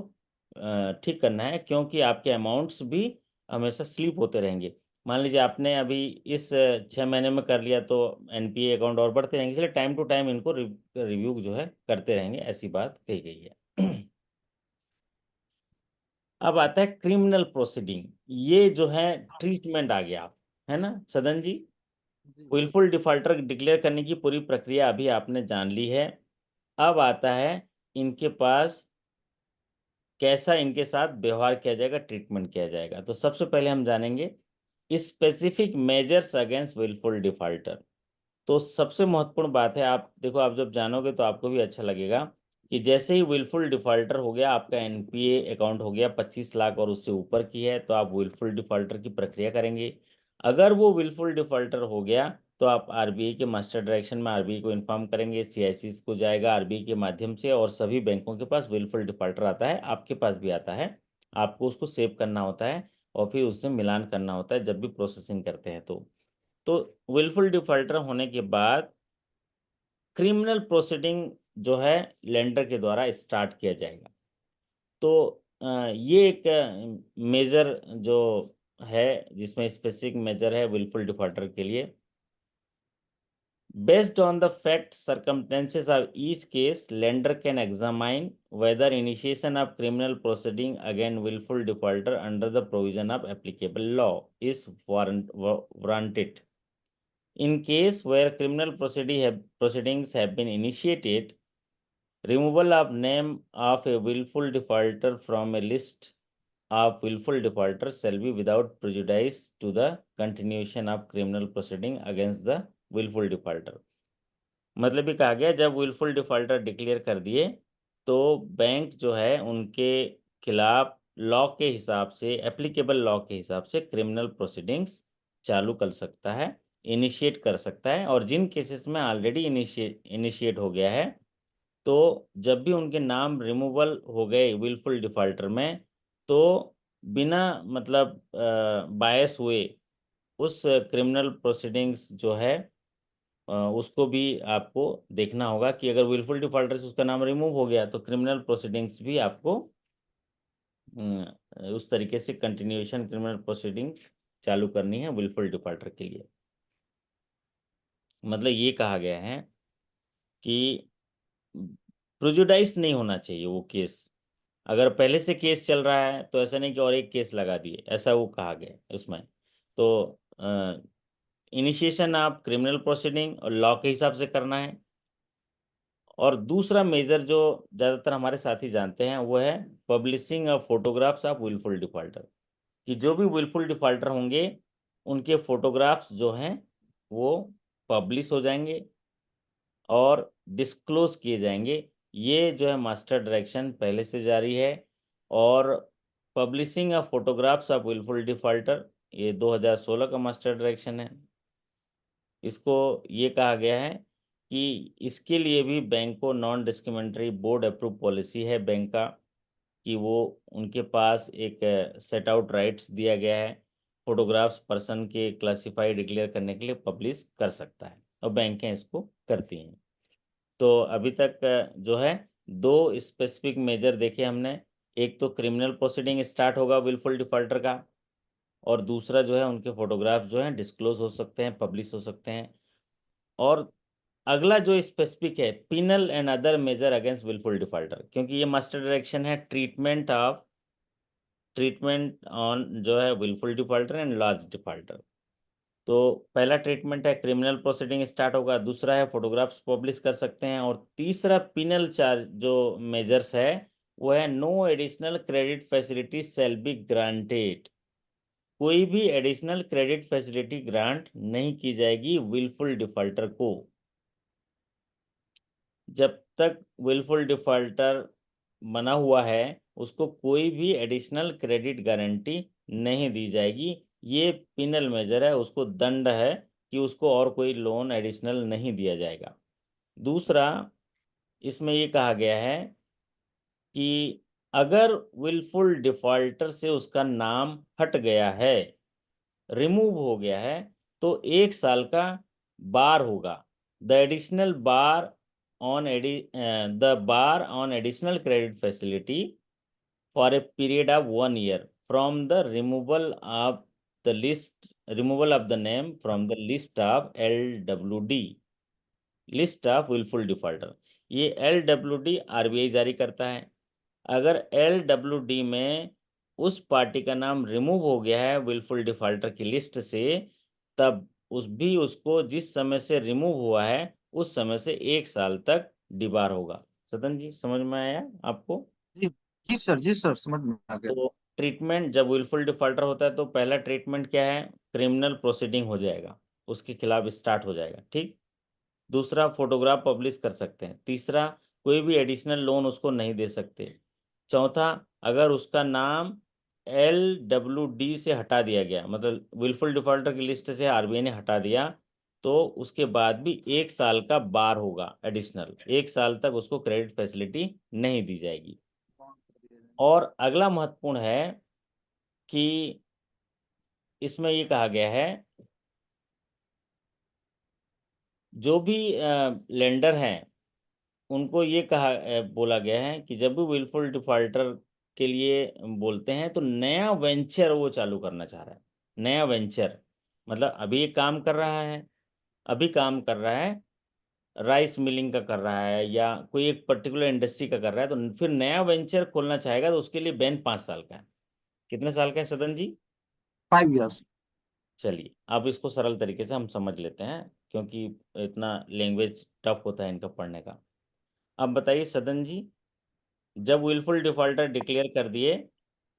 ठीक करना है, क्योंकि आपके अमाउंट्स भी हमेशा स्लिप होते रहेंगे। मान लीजिए आपने अभी इस 6 महीने में कर लिया तो एनपीए अकाउंट और बढ़ते रहेंगे, इसलिए टाइम टू टाइम इनको रिव्यू जो है करते रहेंगे, ऐसी बात कही गई है। अब आता है क्रिमिनल प्रोसीडिंग, ये जो है ट्रीटमेंट आ गया, है ना सदन जी। जी। विलफुल डिफॉल्टर डिक्लेयर करने की पूरी प्रक्रिया अभी आपने जान ली है। अब आता है इनके पास कैसा इनके साथ व्यवहार किया जाएगा, ट्रीटमेंट किया जाएगा। तो सबसे पहले हम जानेंगे specific measures against wilful defaulter. तो सबसे महत्वपूर्ण बात है, आप देखो, आप जब जानोगे तो आपको भी अच्छा लगेगा कि जैसे ही विलफुल डिफॉल्टर हो गया, आपका एनपीए अकाउंट हो गया 25 लाख और उससे ऊपर की है, तो आप विलफुल डिफॉल्टर की प्रक्रिया करेंगे। अगर वो विलफुल डिफॉल्टर हो गया तो आप आरबीआई के मास्टर डायरेक्शन में आरबीआई को इन्फॉर्म करेंगे, सीआईसी को जाएगा आरबीआई के माध्यम से, और सभी बैंकों के पास विलफुल डिफॉल्टर आता है, आपके पास भी आता है। आपको उसको सेव करना होता है और फिर उससे मिलान करना होता है जब भी प्रोसेसिंग करते हैं। तो विलफुल डिफॉल्टर होने के बाद क्रिमिनल प्रोसीडिंग जो है लेंडर के द्वारा स्टार्ट किया जाएगा। तो ये एक मेजर जो है जिसमें स्पेसिफिक मेजर है विलफुल डिफॉल्टर के लिए। Based on the facts, circumstances of each case, lender can examine whether initiation of criminal proceeding against willful defaulter under the provision of applicable law is warranted. In case where criminal proceedings have been initiated, removal of name of a willful defaulter from a list of willful defaulters shall be without prejudice to the continuation of criminal proceeding against the willful defaulter। मतलब ये कहा गया जब wilful defaulter declare कर दिए तो bank जो है उनके खिलाफ लॉ के हिसाब से, एप्लीकेबल लॉ के हिसाब से क्रिमिनल प्रोसीडिंग्स चालू कर सकता है, इनिशिएट कर सकता है। और जिन केसेस में ऑलरेडी इनिशिएट हो गया है, तो जब भी उनके नाम रिमूवल हो गए विलफुल डिफॉल्टर में, तो बिना मतलब बायस हुए उस क्रिमिनल प्रोसीडिंग्स जो है उसको भी आपको देखना होगा कि अगर विलफुल डिफॉल्टर से उसका नाम रिमूव हो गया तो क्रिमिनल प्रोसीडिंग्स भी आपको उस तरीके से कंटिन्यूएशन क्रिमिनल प्रोसीडिंग चालू करनी है विलफुल डिफॉल्टर के लिए। मतलब ये कहा गया है कि प्रेजुडाइज नहीं होना चाहिए वो केस। अगर पहले से केस चल रहा है तो ऐसा नहीं कि और एक केस लगा दिए, ऐसा वो कहा गया है उसमें। तो इनिशिएशन आप क्रिमिनल प्रोसीडिंग और लॉ के हिसाब से करना है। और दूसरा मेजर जो ज़्यादातर हमारे साथी जानते हैं वो है publishing of photographs of wilful defaulter, कि जो भी विलफुल डिफॉल्टर होंगे उनके फोटोग्राफ्स जो हैं वो पब्लिश हो जाएंगे और डिस्क्लोज किए जाएंगे। ये जो है मास्टर डायरेक्शन पहले से जारी है। और publishing of photographs of wilful defaulter ये 2016 का मास्टर डायरेक्शन है। इसको ये कहा गया है कि इसके लिए भी बैंक को non discriminatory board approve policy है बैंक का, कि वो उनके पास एक सेट आउट राइट्स दिया गया है, फोटोग्राफ्स पर्सन के क्लासिफाई डिक्लेयर करने के लिए पब्लिश कर सकता है, और बैंकें इसको करती हैं। तो अभी तक जो है दो स्पेसिफिक मेजर देखे हमने। एक तो क्रिमिनल प्रोसीडिंग स्टार्ट होगा विलफुल डिफॉल्टर का, और दूसरा जो है उनके फोटोग्राफ जो हैं डिस्क्लोज हो सकते हैं, पब्लिश हो सकते हैं। और अगला जो स्पेसिफिक है, penal and other measure against wilful defaulter, क्योंकि ये मास्टर डायरेक्शन है ट्रीटमेंट ऑन जो है wilful defaulter and large defaulter. तो पहला ट्रीटमेंट है क्रिमिनल प्रोसीडिंग स्टार्ट होगा, दूसरा है फोटोग्राफ्स पब्लिश कर सकते हैं, और तीसरा पिनल चार्ज जो मेजर्स है वो है no additional credit facility shall be granted. कोई भी एडिशनल क्रेडिट फैसिलिटी ग्रांट नहीं की जाएगी विलफुल डिफॉल्टर को। जब तक विलफुल डिफॉल्टर बना हुआ है उसको कोई भी एडिशनल क्रेडिट गारंटी नहीं दी जाएगी। ये पिनल मेजर है, उसको दंड है कि उसको और कोई लोन एडिशनल नहीं दिया जाएगा। दूसरा, इसमें ये कहा गया है कि अगर विलफुल डिफॉल्टर से उसका नाम हट गया है, रिमूव हो गया है, तो 1 साल का बार होगा। द एडिशनल बार ऑन एडि the bar on additional credit facility for a period of 1 year from the removal of the name from the list of LWD, list of wilful defaulter. ये LWD RBI जारी करता है। अगर LWD में उस party का नाम रिमूव हो गया है विलफुल डिफॉल्टर की लिस्ट से, तब उसको जिस समय से रिमूव हुआ है उस समय से 1 साल तक डिबार होगा। सदन जी, समझ में आया आपको? जी जी सर, जी सर, समझ में आ गया। तो ट्रीटमेंट जब विलफुल डिफॉल्टर होता है तो पहला ट्रीटमेंट क्या है, क्रिमिनल प्रोसीडिंग हो जाएगा, उसके खिलाफ स्टार्ट हो जाएगा, ठीक। दूसरा, फोटोग्राफ पब्लिश कर सकते हैं। तीसरा, कोई भी एडिशनल लोन उसको नहीं दे सकते। चौथा, अगर उसका नाम LWD से हटा दिया गया, मतलब विलफुल डिफॉल्टर की लिस्ट से RBI ने हटा दिया, तो उसके बाद भी 1 साल का बार होगा एडिशनल, 1 साल तक उसको क्रेडिट फैसिलिटी नहीं दी जाएगी। और अगला महत्वपूर्ण है कि इसमें ये कहा गया है, जो भी लेंडर हैं उनको ये बोला गया है कि जब भी विलफुल डिफॉल्टर के लिए बोलते हैं तो नया वेंचर वो चालू करना चाह रहा है। नया वेंचर मतलब अभी ये काम कर रहा है, अभी काम कर रहा है, राइस मिलिंग का कर रहा है या कोई एक पर्टिकुलर इंडस्ट्री का कर रहा है, तो फिर नया वेंचर खोलना चाहेगा तो उसके लिए बैन 5 साल का है। कितने साल का है सदन जी? 5 years। चलिए अब इसको सरल तरीके से हम समझ लेते हैं, क्योंकि इतना लैंग्वेज टफ होता है इनका पढ़ने का। अब बताइए सदन जी, जब विलफुल डिफॉल्टर डिक्लेयर कर दिए,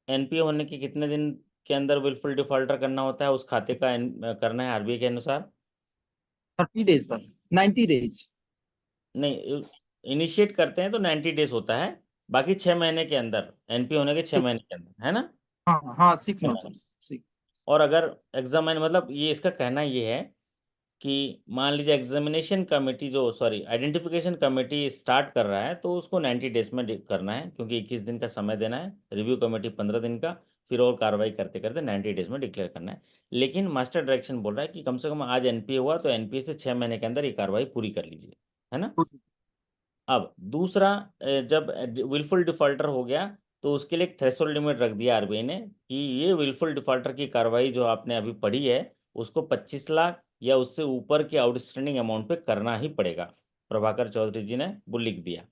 NPA होने के कितने दिन के अंदर विलफुल डिफॉल्टर करना होता है, उस खाते का करना है RBI के अनुसार? 30 days सर, 90 days। नहीं, इनिशिएट करते हैं तो 90 डेज होता है, बाकी 6 महीने के अंदर, NPA होने के 6 महीने के अंदर, है ना? हाँ हाँ, 6 months है ना? सर। सिक्स। और अगर एग्जामिन मतलब ये इसका कहना ये है कि मान लीजिए एग्जामिनेशन कमेटी जो सॉरी आइडेंटिफिकेशन कमेटी स्टार्ट कर रहा है तो उसको 90 डेज में करना है, क्योंकि 21 दिन का समय देना है, रिव्यू कमेटी 15 दिन का, फिर और कार्रवाई करते करते 90 डेज में डिक्लेयर करना है। लेकिन मास्टर डायरेक्शन बोल रहा है कि कम से कम आज NPA हुआ तो NPA से 6 महीने के अंदर ये कार्रवाई पूरी कर लीजिए, है ना? अब दूसरा, जब विलफुल डिफॉल्टर हो गया तो उसके लिए एक थ्रेशोल्ड लिमिट रख दिया RBI ने कि ये विलफुल डिफॉल्टर की कार्रवाई जो आपने अभी पढ़ी है उसको 25 लाख या उससे ऊपर के आउटस्टैंडिंग अमाउंट पे करना ही पड़ेगा। प्रभाकर चौधरी जी ने वो लिख दिया,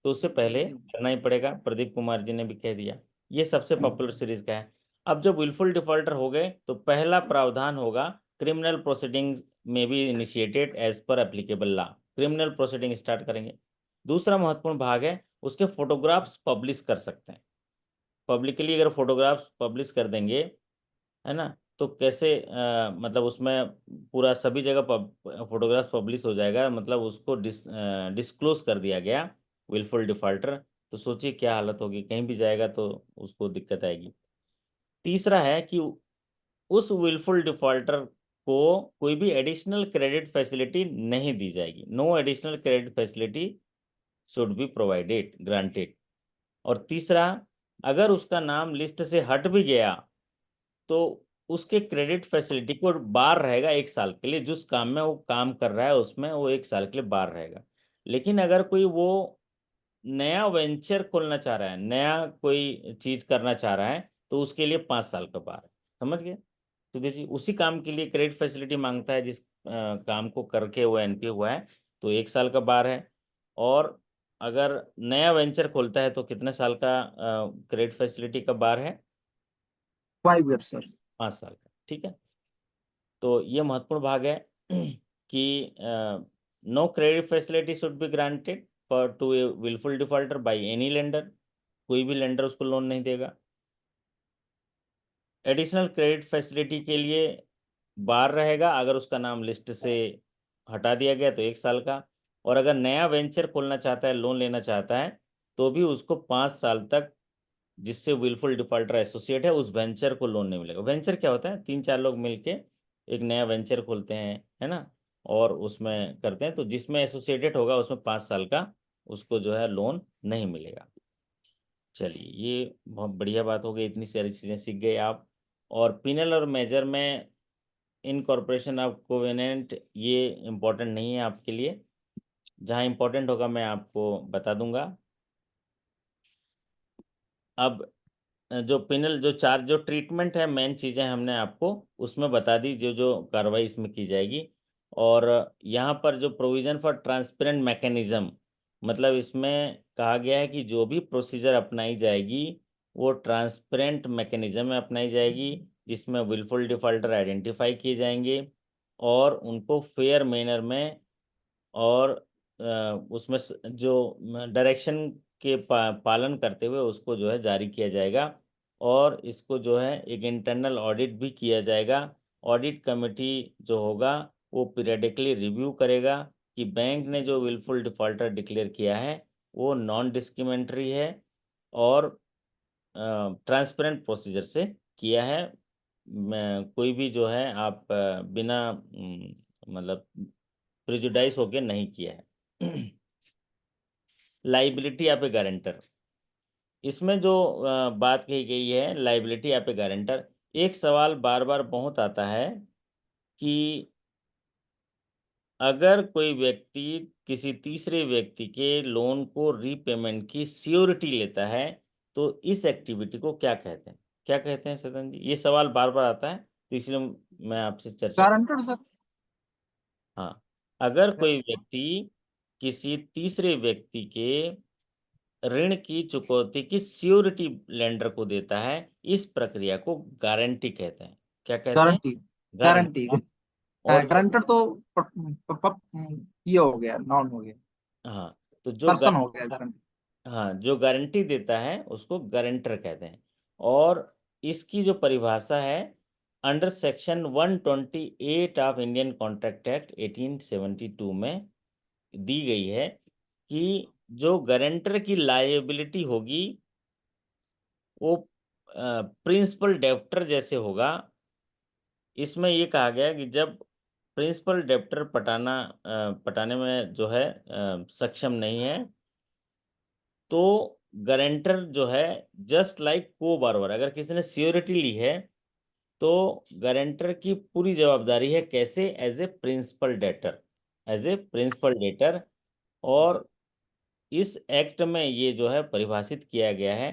तो उससे पहले करना ही पड़ेगा। प्रदीप कुमार जी ने भी कह दिया। ये सबसे पॉपुलर सीरीज का है। अब जब विलफुल डिफॉल्टर हो गए तो पहला प्रावधान होगा criminal proceedings may be initiated as per applicable law. Criminal proceeding start करेंगे। दूसरा महत्वपूर्ण भाग है, उसके फोटोग्राफ्स पब्लिश कर सकते हैं। पब्लिकली अगर फोटोग्राफ्स पब्लिश कर देंगे, है ना, तो कैसे मतलब उसमें पूरा सभी जगह फोटोग्राफ पब्लिश हो जाएगा, मतलब उसको डिस्क्लोज कर दिया गया विलफुल डिफॉल्टर। तो सोचिए क्या हालत होगी, कहीं भी जाएगा तो उसको दिक्कत आएगी। तीसरा है कि उस विलफुल डिफॉल्टर को कोई भी एडिशनल क्रेडिट फैसिलिटी नहीं दी जाएगी। No additional credit facility should be provided granted. और तीसरा, अगर उसका नाम लिस्ट से हट भी गया तो उसके क्रेडिट फैसिलिटी को बार रहेगा 1 साल के लिए। जिस काम में वो काम कर रहा है उसमें वो 1 साल के लिए बार रहेगा। लेकिन अगर कोई वो नया वेंचर खोलना चाह रहा है, नया कोई चीज करना चाह रहा है, तो उसके लिए 5 साल का बार है। समझ गए? तो देखिए, उसी काम के लिए क्रेडिट फैसिलिटी मांगता है जिस काम को करके वो एनपीए हुआ है, तो 1 साल का बार है। और अगर नया वेंचर खोलता है तो कितने साल का क्रेडिट फैसिलिटी का बार है? 5 ईयर सर। 5 साल का। ठीक है। तो ये महत्वपूर्ण भाग है कि no credit facility should be granted for to a wilful defaulter by any lender. कोई भी लेंडर उसको लोन नहीं देगा। एडिशनल क्रेडिट फैसिलिटी के लिए बार रहेगा अगर उसका नाम लिस्ट से हटा दिया गया तो 1 साल का। और अगर नया वेंचर खोलना चाहता है, लोन लेना चाहता है, तो भी उसको 5 साल तक जिससे विलफुल डिफॉल्टर एसोसिएट है उस वेंचर को लोन नहीं मिलेगा। वेंचर क्या होता है? 3-4 लोग मिलके एक नया वेंचर खोलते हैं, है ना, और उसमें करते हैं, तो जिसमें एसोसिएटेड होगा उसमें 5 साल का उसको जो है लोन नहीं मिलेगा। चलिए, ये बहुत बढ़िया बात हो गई, इतनी सारी चीज़ें सीख गए आप। और पिनल और मेजर में इनकॉर्पोरेशन ऑफ कोवेनेंट ये इम्पोर्टेंट नहीं है आपके लिए। जहाँ इम्पोर्टेंट होगा मैं आपको बता दूंगा। अब जो पिनल जो चार जो ट्रीटमेंट है, मेन चीज़ें हमने आपको उसमें बता दी, जो जो कार्रवाई इसमें की जाएगी। और यहाँ पर जो प्रोविज़न फॉर ट्रांसपेरेंट मैकेनिज्म, मतलब इसमें कहा गया है कि जो भी प्रोसीजर अपनाई जाएगी वो ट्रांसपेरेंट मैकेनिज्म में अपनाई जाएगी, जिसमें विलफुल डिफॉल्टर आइडेंटिफाई किए जाएंगे और उनको फेयर मैनर में और उसमें जो डायरेक्शन के पालन करते हुए उसको जो है जारी किया जाएगा। और इसको जो है एक इंटरनल ऑडिट भी किया जाएगा। ऑडिट कमेटी जो होगा वो पीरियडिकली रिव्यू करेगा कि बैंक ने जो विलफुल डिफॉल्टर डिक्लेयर किया है वो नॉन डिस्क्रिमिनेटरी है और ट्रांसपेरेंट प्रोसीजर से किया है। कोई भी जो है आप बिना मतलब प्रिजुडाइज होके नहीं किया है। लाइबिलिटी ऑफ ए गारंटर, इसमें जो बात कही गई है लाइबिलिटी ऑफ ए गारंटर, एक सवाल बार बार बहुत आता है कि अगर कोई व्यक्ति किसी तीसरे व्यक्ति के लोन को रीपेमेंट की श्योरिटी लेता है तो इस एक्टिविटी को क्या कहते हैं? क्या कहते हैं सदन जी? ये सवाल बार बार आता है, तो इसलिए मैं आपसे चर्चा कर। Guarantor sir. हाँ, अगर कोई व्यक्ति किसी तीसरे व्यक्ति के ऋण की चुकौती की श्योरिटी लेंडर को देता है, इस प्रक्रिया को गारंटी कहते हैं। क्या कहते हैं? गारंटी। गारंटी। गारंटी। और जो गारंटर तो ये हो गया, नाउन हो गया। हाँ, तो जो पर्सन हो गया गारंटी। हाँ, जो गारंटी देता है उसको गारंटर कहते हैं। और इसकी जो परिभाषा है under section 128 of Indian contract act 1872 में दी गई है कि जो गारंटर की लायबिलिटी होगी वो प्रिंसिपल डेब्टर जैसे होगा। इसमें ये कहा गया है कि जब प्रिंसिपल डेब्टर पटाने में जो है सक्षम नहीं है, तो गारंटर जो है जस्ट लाइक को बारोवर, अगर किसी ने श्योरिटी ली है तो गारंटर की पूरी जवाबदारी है, कैसे? As a principal debtor, as a principal debtor. और इस एक्ट में ये जो है परिभाषित किया गया है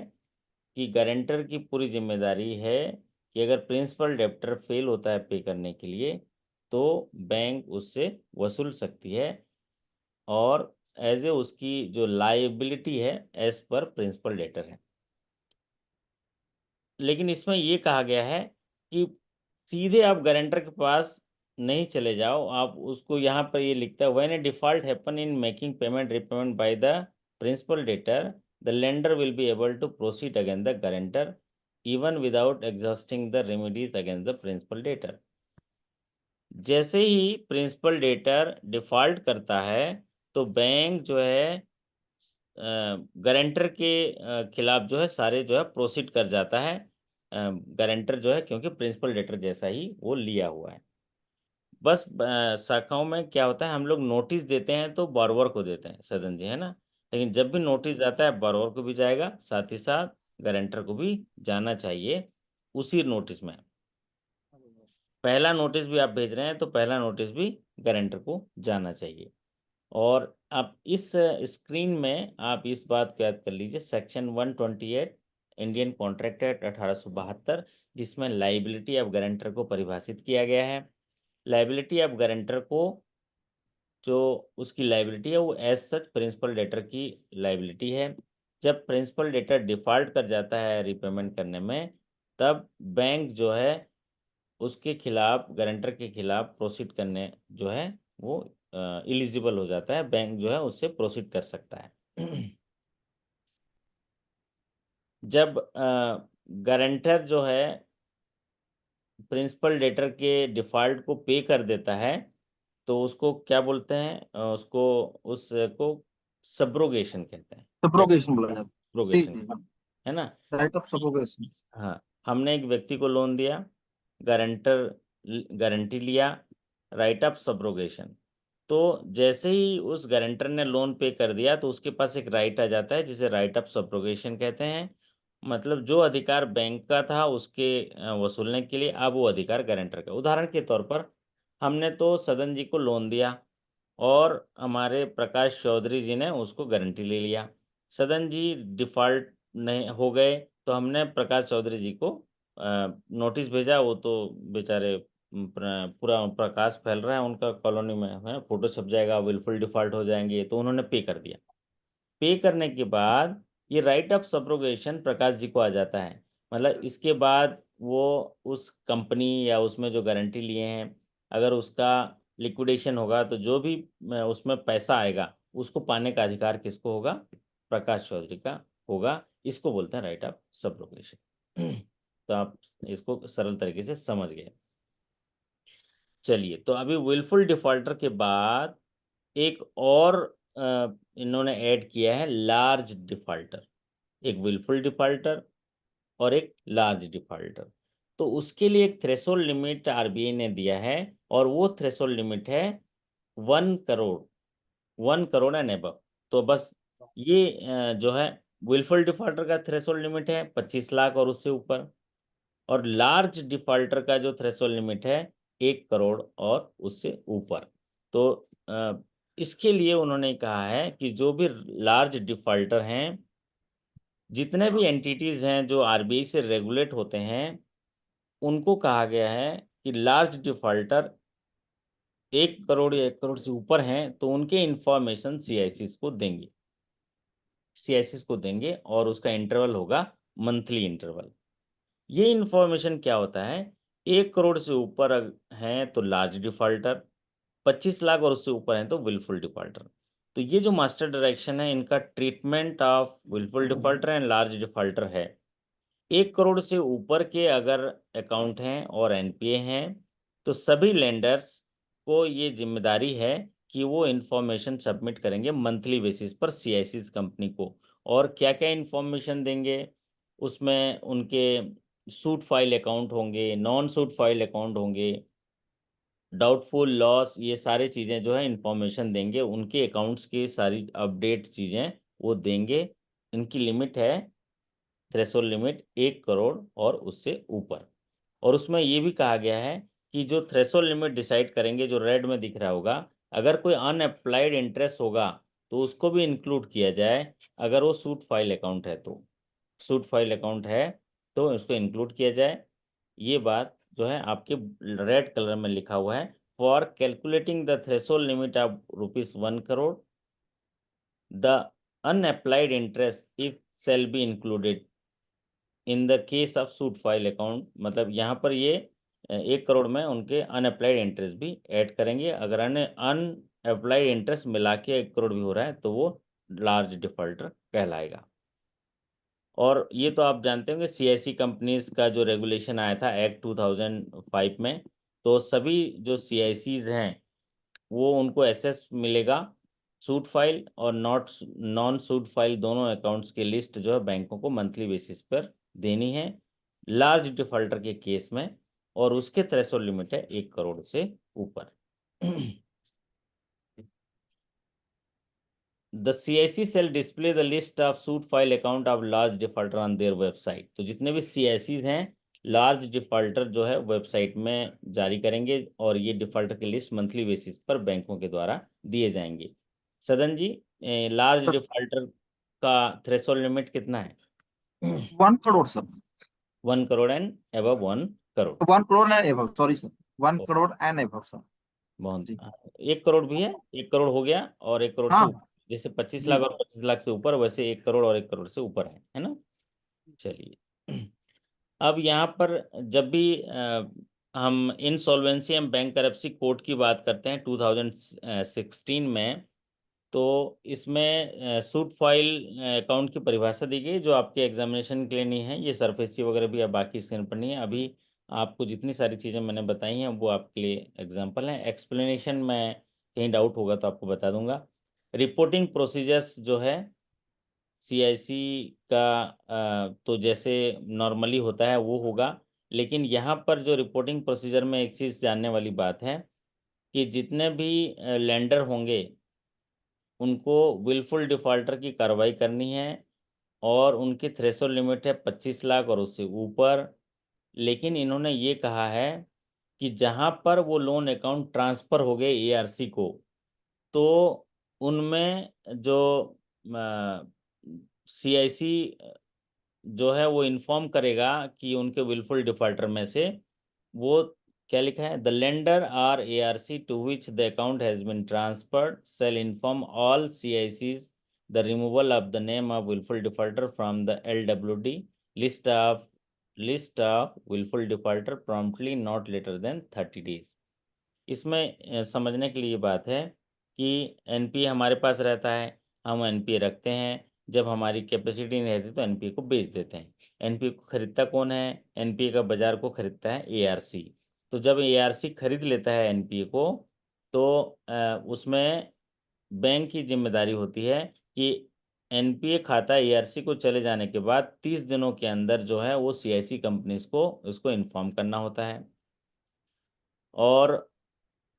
कि गारंटर की पूरी जिम्मेदारी है कि अगर प्रिंसिपल डेब्टर फेल होता है पे करने के लिए तो बैंक उससे वसूल सकती है और एज ए उसकी जो लायबिलिटी है एज पर प्रिंसिपल डेटर है। लेकिन इसमें ये कहा गया है कि सीधे आप गारंटर के पास नहीं चले जाओ। आप उसको, यहाँ पर ये लिखता है when a default happen in making payment repayment by the principal debtor the lender will be able to proceed against the guarantor even without exhausting the remedies against the principal debtor. जैसे ही principal debtor default करता है तो bank जो है guarantor के खिलाफ जो है सारे जो है प्रोसीड कर जाता है। गारंटर जो है क्योंकि प्रिंसिपल डेटर जैसा ही वो लिया हुआ है। बस शाखाओं में क्या होता है, हम लोग नोटिस देते हैं तो बोरोवर को देते हैं सदन जी, है ना। लेकिन जब भी नोटिस जाता है बोरोवर को भी जाएगा, साथ ही साथ गारंटर को भी जाना चाहिए उसी नोटिस में। पहला नोटिस भी आप भेज रहे हैं तो पहला नोटिस भी गारंटर को जाना चाहिए। और आप इस स्क्रीन में आप इस बात को याद कर लीजिए, सेक्शन 128 इंडियन कॉन्ट्रैक्ट एक्ट 1872, जिसमें लाइबिलिटी ऑफ गारंटर को परिभाषित किया गया है। लाइबिलिटी ऑफ गारंटर को, जो उसकी लाइबिलिटी है वो एज सच प्रिंसिपल डेटर की लाइबिलिटी है। जब प्रिंसिपल डेटर डिफॉल्ट कर जाता है रिपेमेंट करने में, तब बैंक जो है उसके खिलाफ, गारंटर के खिलाफ प्रोसीड करने जो है वो इलिजिबल हो जाता है, बैंक जो है उससे प्रोसीड कर सकता है। जब गारंटर जो है प्रिंसिपल डेटर के डिफॉल्ट को पे कर देता है, तो उसको क्या बोलते हैं, उसको सब्रोगेशन कहते हैं। क्या? सब्रोगेशन बोला जाता है। जी सब्रोगेशन, जी, है ना। Right of subrogation. हाँ, हमने एक व्यक्ति को लोन दिया, गारंटर गारंटी लिया, राइट ऑफ सब्रोगेशन। तो जैसे ही उस गारंटर ने लोन पे कर दिया तो उसके पास एक राइट आ जाता है जिसे राइट ऑफ सब्रोगेशन कहते हैं। मतलब जो अधिकार बैंक का था उसके वसूलने के लिए, अब वो अधिकार गारंटर का। उदाहरण के तौर पर हमने तो सदन जी को लोन दिया और हमारे प्रकाश चौधरी जी ने उसको गारंटी ले लिया। सदन जी डिफॉल्ट नहीं हो गए तो हमने प्रकाश चौधरी जी को नोटिस भेजा। वो तो बेचारे पूरा प्रकाश फैल रहा है उनका कॉलोनी में, है, फोटो छप जाएगा, विलफुल डिफॉल्ट हो जाएंगे, तो उन्होंने पे कर दिया। पे करने के बाद ये right of subrogation Prakash ji को आ जाता है। मतलब इसके बाद वो उस कंपनी या उसमें जो गारंटी लिए हैं, अगर उसका लिक्विडेशन होगा तो जो भी उसमें पैसा आएगा उसको पाने का अधिकार किसको होगा? प्रकाश चौधरी का होगा। इसको बोलते हैं राइट ऑफ सब्रोगेशन। तो आप इसको सरल तरीके से समझ गए। चलिए, तो अभी विलफुल डिफॉल्टर के बाद एक और इन्होंने ऐड किया है, लार्ज डिफॉल्टर। एक विलफुल डिफॉल्टर और एक लार्ज डिफॉल्टर। तो उसके लिए एक थ्रेशोल्ड लिमिट आरबीआई ने दिया है, और वो थ्रेशोल्ड लिमिट है 1 करोड़, 1 करोड़ एंड एबव। तो बस ये जो है विलफुल डिफॉल्टर का थ्रेशोल्ड लिमिट है 25 लाख और उससे ऊपर, और लार्ज डिफॉल्टर का जो थ्रेशोल्ड लिमिट है 1 करोड़ और उससे ऊपर। तो इसके लिए उन्होंने कहा है कि जो भी लार्ज डिफॉल्टर हैं, जितने भी एंटिटीज हैं जो आरबीआई से रेगुलेट होते हैं, उनको कहा गया है कि लार्ज डिफॉल्टर 1 करोड़ या 1 करोड़ से ऊपर हैं तो उनके इंफॉर्मेशन सीआईसीस को देंगे, और उसका इंटरवल होगा मंथली इंटरवल। ये इंफॉर्मेशन क्या होता है? 1 करोड़ से ऊपर हैं तो लार्ज डिफॉल्टर, 25 लाख और उससे ऊपर हैं तो विलफुल डिफॉल्टर। तो ये जो मास्टर डायरेक्शन है, इनका treatment of wilful defaulter and large defaulter है। 1 करोड़ से ऊपर के अगर अकाउंट हैं और एनपीए हैं, तो सभी लेंडर्स को ये जिम्मेदारी है कि वो इन्फॉर्मेशन सबमिट करेंगे मंथली बेसिस पर सीआईसीस कंपनी को। और क्या क्या इन्फॉर्मेशन देंगे? उसमें उनके सूट फाइल अकाउंट होंगे, नॉन सूट फाइल अकाउंट होंगे, डाउटफुल लॉस, ये सारी चीज़ें जो है इन्फॉर्मेशन देंगे, उनके अकाउंट्स की सारी अपडेट चीज़ें वो देंगे। इनकी लिमिट है, थ्रेशोल्ड लिमिट 1 करोड़ और उससे ऊपर। और उसमें ये भी कहा गया है कि जो थ्रेशोल्ड लिमिट डिसाइड करेंगे, जो रेड में दिख रहा होगा, अगर कोई अनअप्लाइड इंटरेस्ट होगा तो उसको भी इंक्लूड किया जाए। अगर वो सूट फाइल अकाउंट है तो, सूट फाइल अकाउंट है तो उसको इंक्लूड किया जाए। ये बात जो है आपके रेड कलर में लिखा हुआ है, for calculating the threshold limit of ₹1 crore, the unapplied interest if shall be included in the case of suit file account. मतलब यहाँ पर ये 1 करोड़ में उनके अनअप्लाइड इंटरेस्ट भी ऐड करेंगे। अगर अनअप्लाइड इंटरेस्ट मिला के 1 करोड़ भी हो रहा है तो वो लार्ज डिफॉल्टर कहलाएगा। और ये तो आप जानते होंगे, सीआईसी कंपनीज का जो रेगुलेशन आया था एक्ट 2005 में, तो सभी जो सीआईसीज हैं वो उनको एसेस मिलेगा, सूट फाइल और नॉट नॉन सूट फाइल दोनों अकाउंट्स की लिस्ट जो है बैंकों को मंथली बेसिस पर देनी है। लार्ज डिफॉल्टर के केस में और उसके थ्रेशोल्ड लिमिट है 1 करोड़ से ऊपर। The CIC shall display the list of suit file account of large defaulter on their website. तो जितने भी CICs हैं लार्ज डिफॉल्टर जो है वेबसाइट में जारी करेंगे, और ये डिफॉल्टर की लिस्ट मंथली बेसिस पर बैंकों के द्वारा दिए जाएंगे। सदन जी, लार्ज सर डिफॉल्टर का थ्रेशोल्ड लिमिट कितना है? 1 crore sir. 1 crore and above 1 crore. 1 crore and above, sorry sir, 1 crore and above sir. बहुत जी। 1 करोड़ भी है, 1 करोड़ हो गया, और 1 करोड़ से हाँ। ऊपर। जैसे 25 लाख जी। और 25 लाख से ऊपर, वैसे 1 करोड़ और 1 करोड़ से ऊपर है ना? चलिए। अब यहाँ पर जब भी हम इंसॉल्वेंसी एंड बैंक करप्सी कोड की बात करते हैं 2016 में, तो इसमें सूट फाइल अकाउंट की परिभाषा दी गई जो आपके एग्जामिनेशन के लिए नहीं है। ये सरफेसी वगैरह भी अब बाकी स्क्रीन पर नहीं है। अभी आपको जितनी सारी चीज़ें मैंने बताई हैं वो आपके लिए एग्जाम्पल हैं। एक्सप्लेनेशन में कहीं डाउट होगा तो आपको बता दूंगा। रिपोर्टिंग प्रोसीजर्स जो है CIC का तो जैसे नॉर्मली होता है वो होगा, लेकिन यहाँ पर जो रिपोर्टिंग प्रोसीजर में एक चीज़ जानने वाली बात है कि जितने भी लेंडर होंगे उनको विलफुल डिफॉल्टर की कार्रवाई करनी है, और उनकी थ्रेशोल्ड लिमिट है 25 लाख और उससे ऊपर। लेकिन इन्होंने ये कहा है कि जहां पर वो लोन अकाउंट ट्रांसफर हो गए ARC को, तो उनमें जो CIC जो है वो इन्फॉर्म करेगा कि उनके विलफुल डिफॉल्टर में से वो क्या लिखा है, the lender or ARC to which the account has been transferred shall inform all CICs the removal of the name of wilful defaulter from the LWD list of wilful defaulter promptly not later than 30 days। इसमें समझने के लिए ये बात है कि NPA हमारे पास रहता है, हम NPA रखते हैं, जब हमारी कैपेसिटी नहीं रहती तो NPA को बेच देते हैं। NPA को खरीदता कौन है? NPA का बाजार को खरीदता है ARC। तो जब ARC खरीद लेता है NPA को, तो उसमें बैंक की जिम्मेदारी होती है कि NPA खाता ARC को चले जाने के बाद 30 दिनों के अंदर जो है वो CIC कंपनीज को उसको इन्फॉर्म करना होता है। और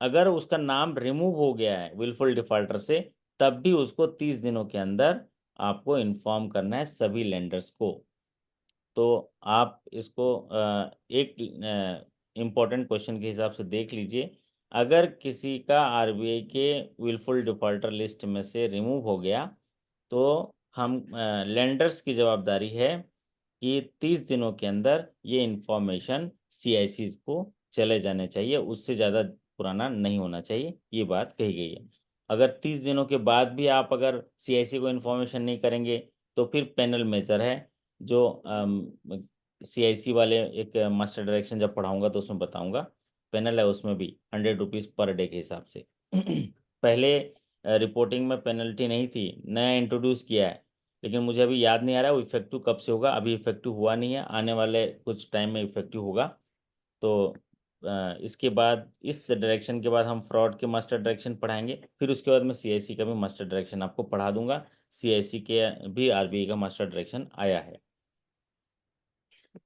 अगर उसका नाम रिमूव हो गया है विलफुल डिफॉल्टर से, तब भी उसको 30 दिनों के अंदर आपको इन्फॉर्म करना है सभी लेंडर्स को। तो आप इसको एक इम्पोर्टेंट क्वेश्चन के हिसाब से देख लीजिए। अगर किसी का RBI के विलफुल डिफॉल्टर लिस्ट में से रिमूव हो गया, तो हम लेंडर्स की जवाबदारी है कि 30 दिनों के अंदर ये इंफॉर्मेशन CICs को चले जाने चाहिए, उससे ज़्यादा पुराना नहीं होना चाहिए, ये बात कही गई है। अगर 30 दिनों के बाद भी आप अगर CIC को इन्फॉर्मेशन नहीं करेंगे, तो फिर पेनल मेजर है जो CIC वाले एक मास्टर डायरेक्शन जब पढ़ाऊंगा तो उसमें बताऊंगा। पेनल है उसमें भी 100 रुपीज़ पर डे के हिसाब से। पहले रिपोर्टिंग में पेनल्टी नहीं थी, नया इंट्रोड्यूस किया है, लेकिन मुझे अभी याद नहीं आ रहा है वो इफेक्टिव कब से होगा। अभी इफेक्टिव हुआ नहीं है, आने वाले कुछ टाइम में इफेक्टिव होगा। तो इसके बाद इस डायरेक्शन के बाद हम फ्रॉड के मास्टर डायरेक्शन पढ़ाएंगे, फिर उसके बाद मैं CIC का भी मास्टर डायरेक्शन आपको पढ़ा दूंगा। CIC के भी RBI का मास्टर डायरेक्शन आया है।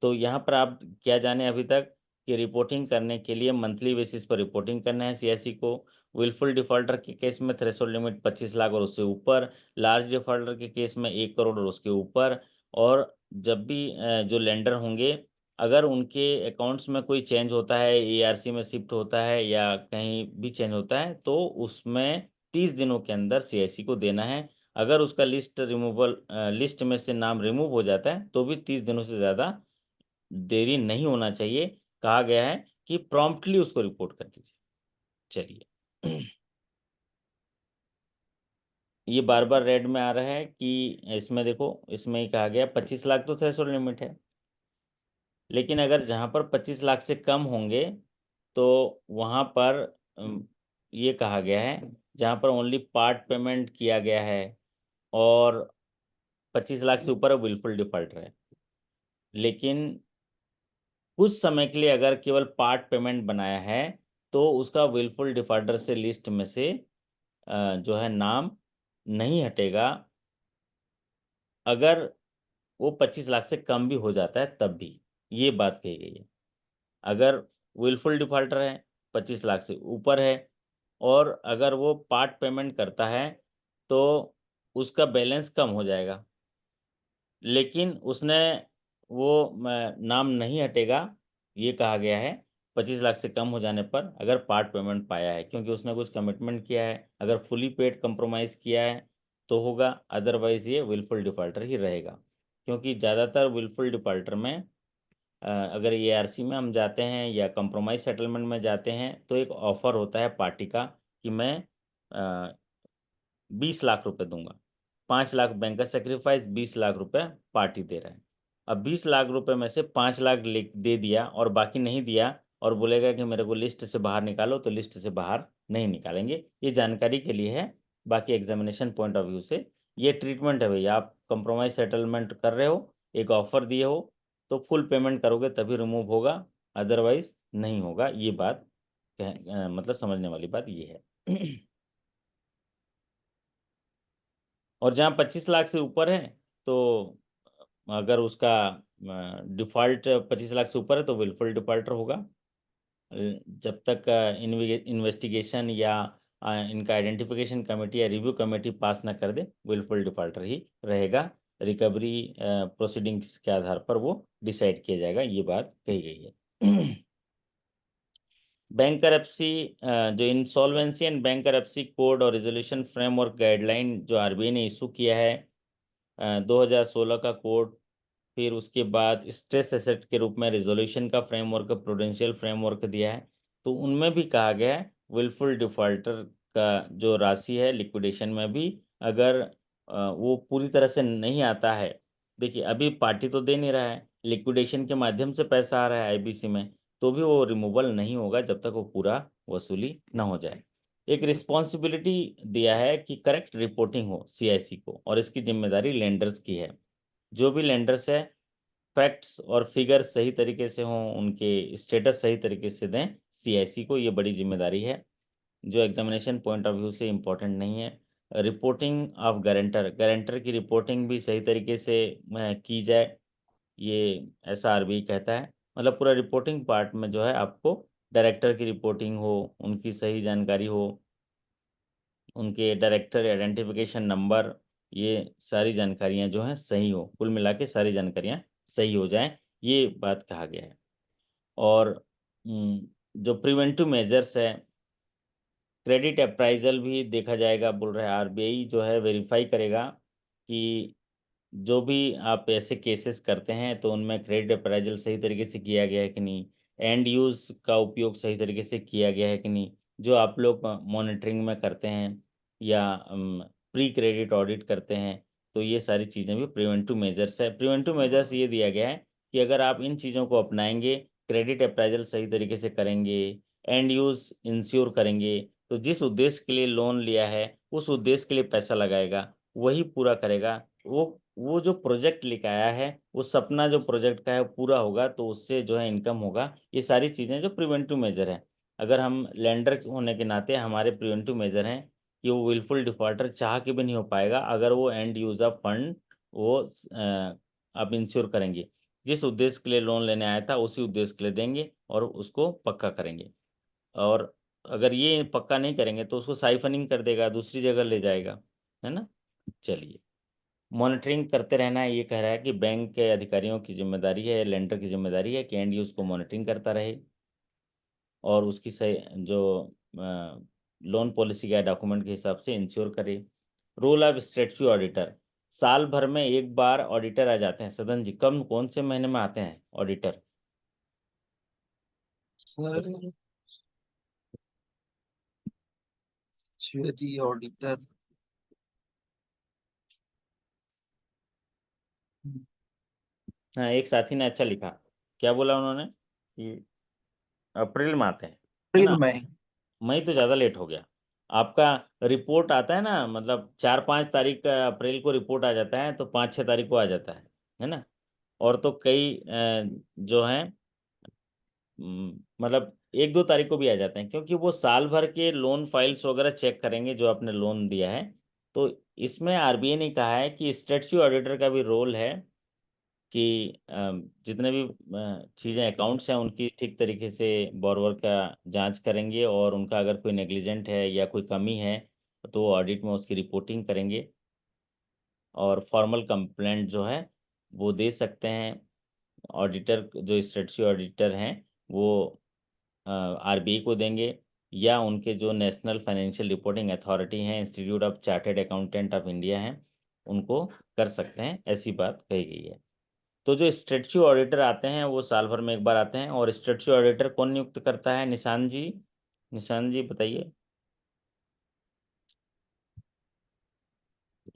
तो यहाँ पर आप क्या जाने अभी तक कि रिपोर्टिंग करने के लिए मंथली बेसिस पर रिपोर्टिंग करना है CIC को। विलफुल डिफॉल्टर के केस में थ्रेशोल्ड लिमिट 25 लाख और उससे ऊपर, लार्ज डिफॉल्टर के केस में 1 करोड़ और उसके ऊपर। और जब भी जो लेंडर होंगे, अगर उनके अकाउंट्स में कोई चेंज होता है, ARC में शिफ्ट होता है या कहीं भी चेंज होता है, तो उसमें 30 दिनों के अंदर CIC को देना है। अगर उसका लिस्ट में से नाम रिमूव हो जाता है तो भी 30 दिनों से ज़्यादा देरी नहीं होना चाहिए। कहा गया है कि प्रॉम्प्टली उसको रिपोर्ट कर दीजिए। चलिए। ये बार बार रेड में आ रहा है कि इसमें देखो, इसमें ही कहा गया 25 लाख तो थ्रेशोल्ड लिमिट है, लेकिन अगर जहां पर 25 लाख से कम होंगे तो वहां पर ये कहा गया है जहां पर ओनली पार्ट पेमेंट किया गया है और 25 लाख से ऊपर विलफुल डिफॉल्टर है। लेकिन कुछ समय के लिए अगर केवल पार्ट पेमेंट बनाया है, तो उसका विलफुल डिफॉल्टर से लिस्ट में से जो है नाम नहीं हटेगा। अगर वो 25 लाख से कम भी हो जाता है तब भी, ये बात कही गई है। अगर विलफुल डिफॉल्टर है, 25 लाख से ऊपर है, और अगर वो पार्ट पेमेंट करता है तो उसका बैलेंस कम हो जाएगा, लेकिन उसने वो नाम नहीं हटेगा, ये कहा गया है 25 लाख से कम हो जाने पर अगर पार्ट पेमेंट पाया है, क्योंकि उसने कुछ कमिटमेंट किया है। अगर फुली पेड कंप्रोमाइज़ किया है तो होगा, अदरवाइज ये विलफुल डिफॉल्टर ही रहेगा। क्योंकि ज़्यादातर विलफुल डिफॉल्टर में अगर एआरसी में हम जाते हैं या कंप्रोमाइज सेटलमेंट में जाते हैं तो एक ऑफर होता है पार्टी का कि मैं 20 लाख रुपए दूंगा। 5 लाख बैंक का सेक्रीफाइस, 20 लाख रुपए पार्टी दे रहा है। अब 20 लाख रुपए में से 5 लाख दे दिया और बाकी नहीं दिया, और बोलेगा कि मेरे को लिस्ट से बाहर निकालो, तो लिस्ट से बाहर नहीं निकालेंगे। ये जानकारी के लिए है, बाकी एग्जामिनेशन पॉइंट ऑफ व्यू से ये ट्रीटमेंट है भैया। आप कंप्रोमाइज सेटलमेंट कर रहे हो, एक ऑफर दिए हो, तो फुल पेमेंट करोगे तभी रिमूव होगा, अदरवाइज नहीं होगा। ये बात मतलब समझने वाली बात ये है। और जहाँ 25 लाख से ऊपर है तो अगर उसका डिफॉल्ट 25 लाख से ऊपर है तो विलफुल डिफॉल्टर होगा। जब तक इन्वेस्टिगेशन या इनका आइडेंटिफिकेशन कमेटी या रिव्यू कमेटी पास ना कर दे, विलफुल डिफॉल्टर ही रहेगा। रिकवरी प्रोसीडिंग्स के आधार पर वो डिसाइड किया जाएगा, ये बात कही गई है। बैंक करप्सी, जो इंसॉल्वेंसी एंड बैंक करप्सी कोड और रिजोल्यूशन फ्रेमवर्क गाइडलाइन जो आरबीआई ने इशू किया है, 2016 का कोड, फिर उसके बाद स्ट्रेस एसेट के रूप में रिजोल्यूशन का फ्रेमवर्क, प्रूडेंशियल फ्रेमवर्क दिया है। तो उनमें भी कहा गया है विलफुल डिफॉल्टर का जो राशि है लिक्विडेशन में भी, अगर वो पूरी तरह से नहीं आता है, देखिए अभी पार्टी तो दे नहीं रहा है, लिक्विडेशन के माध्यम से पैसा आ रहा है आईबीसी में, तो भी वो रिमूवल नहीं होगा जब तक वो पूरा वसूली ना हो जाए। एक रिस्पॉन्सिबिलिटी दिया है कि करेक्ट रिपोर्टिंग हो सीआईसी को, और इसकी जिम्मेदारी लेंडर्स की है। जो भी लेंडर्स है, फैक्ट्स और फिगर्स सही तरीके से हों, उनके स्टेटस सही तरीके से दें सीआईसी को, ये बड़ी जिम्मेदारी है जो एग्जामिनेशन पॉइंट ऑफ व्यू से इम्पोर्टेंट नहीं है। रिपोर्टिंग ऑफ गारंटर, गारंटर की रिपोर्टिंग भी सही तरीके से की जाए, ये ऐसा आरबीआई कहता है। मतलब पूरा रिपोर्टिंग पार्ट में जो है आपको डायरेक्टर की रिपोर्टिंग हो, उनकी सही जानकारी हो, उनके डायरेक्टर आइडेंटिफिकेशन नंबर, ये सारी जानकारियां जो हैं सही हो, कुल मिला के सारी जानकारियां सही हो जाएं, ये बात कहा गया है। और जो प्रिवेंटिव मेजर्स है, क्रेडिट अप्राइजल भी देखा जाएगा, बोल रहा है आरबीआई जो है वेरीफाई करेगा कि जो भी आप ऐसे केसेस करते हैं तो उनमें क्रेडिट अप्राइजल सही तरीके से किया गया है कि नहीं, एंड यूज का उपयोग सही तरीके से किया गया है कि नहीं, जो आप लोग मॉनिटरिंग में करते हैं या प्री क्रेडिट ऑडिट करते हैं, तो ये सारी चीज़ें भी प्रिवेंटिव मेजर्स है। प्रिवेंटिव मेजर्स ये दिया गया है कि अगर आप इन चीज़ों को अपनाएंगे, क्रेडिट अप्राइजल सही तरीके से करेंगे, एंड यूज इंश्योर करेंगे, तो जिस उद्देश्य के लिए लोन लिया है उस उद्देश्य के लिए पैसा लगाएगा, वही पूरा करेगा। वो जो प्रोजेक्ट लेके आया है, वो सपना जो प्रोजेक्ट का है वो पूरा होगा, तो उससे जो है इनकम होगा। ये सारी चीज़ें जो प्रिवेंटिव मेजर है, अगर हम लेंडर होने के नाते हमारे प्रिवेंटिव मेजर हैं कि वो विलफुल डिफॉल्टर चाह के भी नहीं हो पाएगा अगर वो एंड यूजर फंड वो आप इंश्योर करेंगे, जिस उद्देश्य के लिए लोन लेने आया था उसी उद्देश्य के लिए देंगे और उसको पक्का करेंगे। और अगर ये पक्का नहीं करेंगे तो उसको साइफनिंग कर देगा, दूसरी जगह ले जाएगा, है ना। चलिए, मॉनिटरिंग करते रहना है, ये कह रहा है कि बैंक के अधिकारियों की जिम्मेदारी है, लेंडर की जिम्मेदारी है कि एंड यूज को मॉनिटरिंग करता रहे और उसकी सही जो लोन पॉलिसी का डॉक्यूमेंट के हिसाब से इंश्योर करे। रोल ऑफ स्टेट्यू ऑडिटर, साल भर में एक बार ऑडिटर आ जाते हैं। सदन जी, कम कौन से महीने में आते हैं ऑडिटर? सर एक्चुअली ऑडिटर, हाँ, एक साथी ने अच्छा लिखा, क्या बोला उन्होंने कि अप्रैल में आते हैं, है अप्रैल ना। में। मई तो ज़्यादा लेट हो गया। आपका रिपोर्ट आता है ना, मतलब 4-5 तारीख का अप्रैल को रिपोर्ट आ जाता है, तो 5-6 तारीख को आ जाता है ना। और तो कई जो हैं मतलब 1-2 तारीख को भी आ जाते हैं, क्योंकि वो साल भर के लोन फाइल्स वगैरह चेक करेंगे जो आपने लोन दिया है। तो इसमें आरबीआई ने कहा है कि स्टेट्यू ऑडिटर का भी रोल है कि जितने भी चीज़ें अकाउंट्स हैं उनकी ठीक तरीके से बोरोवर का जांच करेंगे, और उनका अगर कोई नेग्लिजेंट है या कोई कमी है तो ऑडिट में उसकी रिपोर्टिंग करेंगे, और फॉर्मल कंप्लेंट जो है वो दे सकते हैं। ऑडिटर जो स्टेटसी ऑडिटर हैं वो आरबीआई को देंगे, या उनके जो नेशनल फाइनेंशियल रिपोर्टिंग अथॉरिटी हैं, institute of chartered accountant of India हैं, उनको कर सकते हैं, ऐसी बात कही गई है। तो जो स्टेटसी ऑडिटर आते हैं वो साल भर में एक बार आते हैं। और स्टेटसी ऑडिटर कौन नियुक्त करता है, निशान जी? निशान जी बताइए।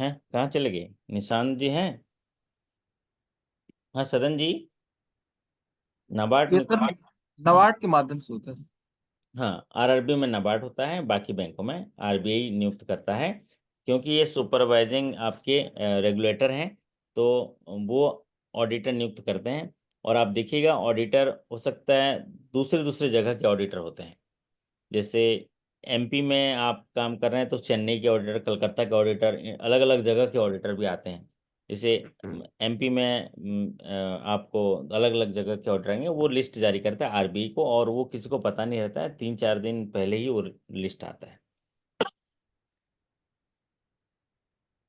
हैं, कहाँ चले गए? निशान जी हैं? हाँ सदन जी। नाबार्ड ये में। सर नबार्ड के माध्यम से होता है। हाँ, आरआरबी में नाबार्ड होता है, बाकी बैंकों में आरबीआई नियुक्त करता है, क्योंकि ये सुपरवाइजिंग आपके रेगुलेटर हैं। तो वो ऑडिटर नियुक्त करते हैं। और आप देखिएगा, ऑडिटर हो सकता है दूसरे दूसरे जगह के ऑडिटर होते हैं। जैसे एमपी में आप काम कर रहे हैं तो चेन्नई के ऑडिटर, कलकत्ता के ऑडिटर, अलग अलग जगह के ऑडिटर भी आते हैं। जैसे एमपी में आपको अलग अलग जगह के ऑडिटर आएंगे, वो लिस्ट जारी करता है आरबीआई को, और वो किसी को पता नहीं रहता है, 3-4 दिन पहले ही वो लिस्ट आता है।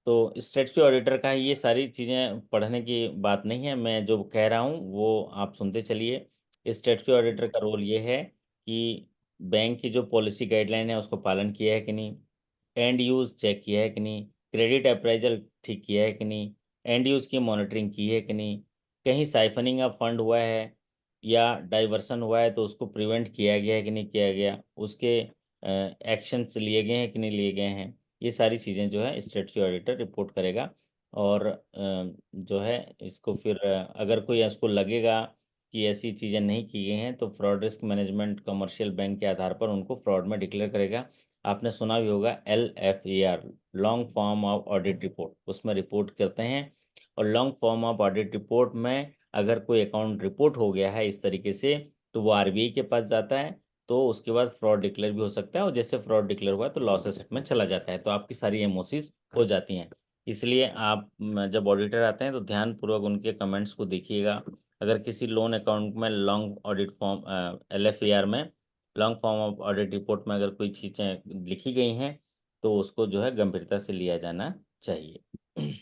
तो स्टेटसी ऑडिटर का ये सारी चीज़ें पढ़ने की बात नहीं है, मैं जो कह रहा हूँ वो आप सुनते चलिए। स्टेटसी ऑडिटर का रोल ये है कि बैंक की जो पॉलिसी गाइडलाइन है उसको पालन किया है कि नहीं, एंड यूज़ चेक किया है कि नहीं, क्रेडिट अप्राइजल ठीक किया है कि नहीं, एंड यूज़ की मॉनिटरिंग की है कि नहीं, कहीं साइफनिंग ऑफ फंड हुआ है या डाइवर्सन हुआ है तो उसको प्रिवेंट किया गया है कि नहीं किया गया, उसके एक्शंस लिए गए हैं कि नहीं लिए गए हैं। ये सारी चीज़ें जो है स्टेटसी ऑडिटर रिपोर्ट करेगा। और जो है इसको फिर अगर कोई इसको लगेगा कि ऐसी चीज़ें नहीं की गई हैं तो fraud risk management commercial bank के आधार पर उनको फ्रॉड में डिक्लेयर करेगा। आपने सुना भी होगा LFAR, long form of audit report, उसमें रिपोर्ट करते हैं। और long form of audit report में अगर कोई अकाउंट रिपोर्ट हो गया है इस तरीके से तो वो आरबीआई के पास जाता है। तो उसके बाद फ्रॉड डिक्लेयर भी हो सकता है, और जैसे फ्रॉड डिक्लेयर हुआ है तो लॉस एसेट में चला जाता है, तो आपकी सारी एमओसीज हो जाती हैं। इसलिए आप जब ऑडिटर आते हैं तो ध्यानपूर्वक उनके कमेंट्स को देखिएगा। अगर किसी लोन अकाउंट में लॉन्ग ऑडिट फॉर्म, LFAR में long form of audit report में अगर कोई चीज़ें लिखी गई हैं तो उसको जो है गंभीरता से लिया जाना चाहिए।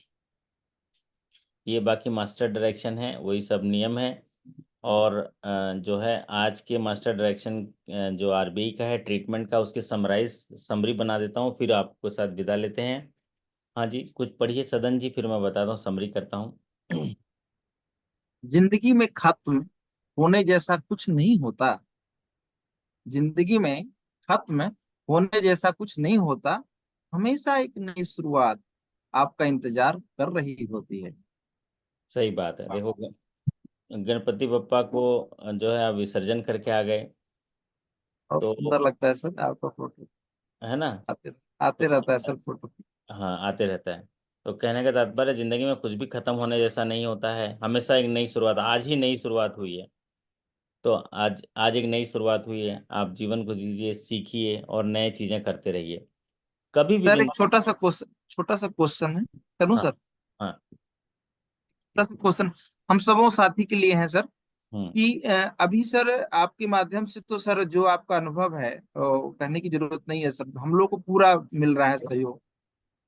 ये बाकी मास्टर डायरेक्शन है, वही सब नियम है। और जो है आज के मास्टर डायरेक्शन जो आरबीआई का है ट्रीटमेंट का, उसके समरी बना देता हूँ, फिर आपको साथ विदा लेते हैं। हाँ जी, कुछ पढ़िए सदन जी, फिर मैं बताता हूँ, समरी करता हूँ। जिंदगी में खत्म होने जैसा कुछ नहीं होता। जिंदगी में खत्म होने जैसा कुछ नहीं होता। हमेशा एक नई शुरुआत आपका इंतजार कर रही होती है। सही बात है। देखो, गणपति बप्पा को जो है आप विसर्जन करके आ गए, बहुत तो सुंदर लगता है सर आपका फोटो। है ना? आते आते तो रहता है सर फोटो। हाँ, आते रहता है। तो कहने का तात्पर्य, जिंदगी में कुछ भी खत्म होने जैसा नहीं होता है, हमेशा एक नई शुरुआत, आज ही नई शुरुआत हुई है। तो आज आज एक नई शुरुआत हुई है, आप जीवन को जीजिए, सीखिए और नए चीजें करते रहिए। कभी भी सर एक जिंदगी। छोटा सा क्वेश्चन है, करूं हाँ। सर? हाँ। छोटा सा क्वेश्चन हम सबों साथी के लिए है सर। हम्म। कि अभी सर आपके माध्यम से तो सर जो आपका अनुभव है कहने की जरूरत नहीं है सर, हम लोग को पूरा मिल रहा है सहयोग।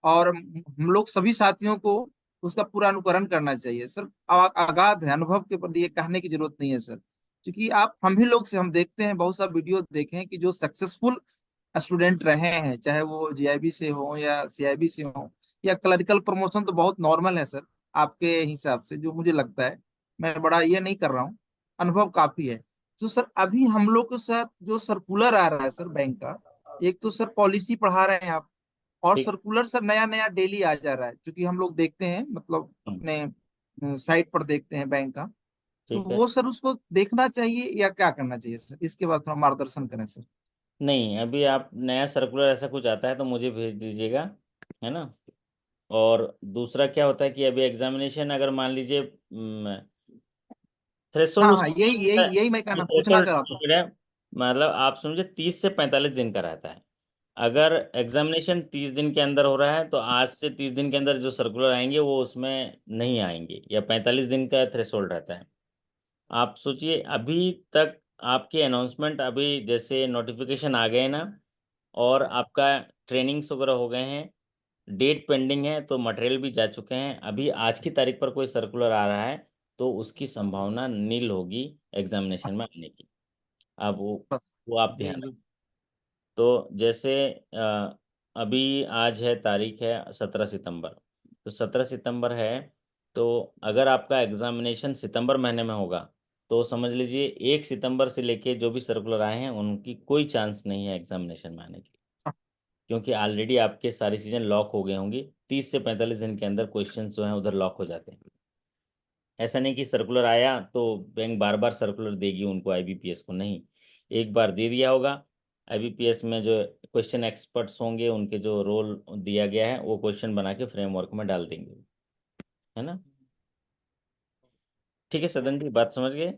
और हम लोग सभी साथियों को उसका पूरा अनुकरण करना चाहिए सर। अगाध है अनुभव के लिए कहने की जरूरत नहीं है सर। क्योंकि आप हम भी लोग से हम देखते हैं, बहुत सा वीडियो देखे हैं कि जो सक्सेसफुल स्टूडेंट रहे हैं, चाहे वो जीआईबी से हो या सीआईबी से हो या क्लरिकल प्रमोशन, तो बहुत नॉर्मल है सर। आपके हिसाब से जो मुझे लगता है, मैं बड़ा ये नहीं कर रहा हूँ, अनुभव काफी है। तो सर अभी हम लोग के साथ जो सर्कुलर आ रहा है सर बैंक का, एक तो सर पॉलिसी पढ़ा रहे हैं आप, और ठीक। सर्कुलर सर नया नया डेली आ जा रहा है, क्योंकि हम लोग देखते हैं, मतलब हम्म, अपने साइट पर देखते हैं बैंक का। तो ठीक है। वो सर उसको देखना चाहिए या क्या करना चाहिए सर? इसके बाद थोड़ा मार्गदर्शन करें सर। नहीं, अभी आप नया सर्कुलर ऐसा कुछ आता है तो मुझे भेज दीजिएगा, है ना? और दूसरा क्या होता है कि अभी एग्जामिनेशन, अगर मान लीजिए थ्रेशोल्ड हाँ हाँ, उसका यही मैं कहना पूछना थ्रेशोल्ड चाह रहा था। मतलब आप समझे 30 से 45 दिन का रहता है। अगर एग्जामिनेशन 30 दिन के अंदर हो रहा है तो आज से 30 दिन के अंदर जो सर्कुलर आएंगे वो उसमें नहीं आएंगे, या 45 दिन का थ्रेशोल्ड रहता है। आप सोचिए अभी तक आपके अनाउंसमेंट, अभी जैसे नोटिफिकेशन आ गए ना, और आपका ट्रेनिंग्स वगैरह हो गए हैं, डेट पेंडिंग है, तो मटेरियल भी जा चुके हैं, अभी आज की तारीख पर कोई सर्कुलर आ रहा है तो उसकी संभावना नील होगी एग्जामिनेशन में आने की। अब बस वो आप ये ध्यान रखें। ये तो जैसे अभी आज है, तारीख है 17 सितंबर, तो 17 सितंबर है, तो अगर आपका एग्जामिनेशन सितंबर महीने में होगा तो समझ लीजिए 1 सितंबर से लेके जो भी सर्कुलर आए हैं उनकी कोई चांस नहीं है एग्जामिनेशन में आने की, क्योंकि ऑलरेडी आपके सारी चीज़ें लॉक हो गई होंगी। 30 से 45 दिन के अंदर क्वेश्चन जो हैं उधर लॉक हो जाते हैं। ऐसा नहीं कि सर्कुलर आया तो बैंक बार बार सर्कुलर देगी उनको, आईबीपीएस को, नहीं, एक बार दे दिया होगा। आईबीपीएस में जो क्वेश्चन एक्सपर्ट्स होंगे उनके जो रोल दिया गया है वो क्वेश्चन बना के फ्रेमवर्क में डाल देंगे, है ना। ठीक है सदन जी, बात समझ गए।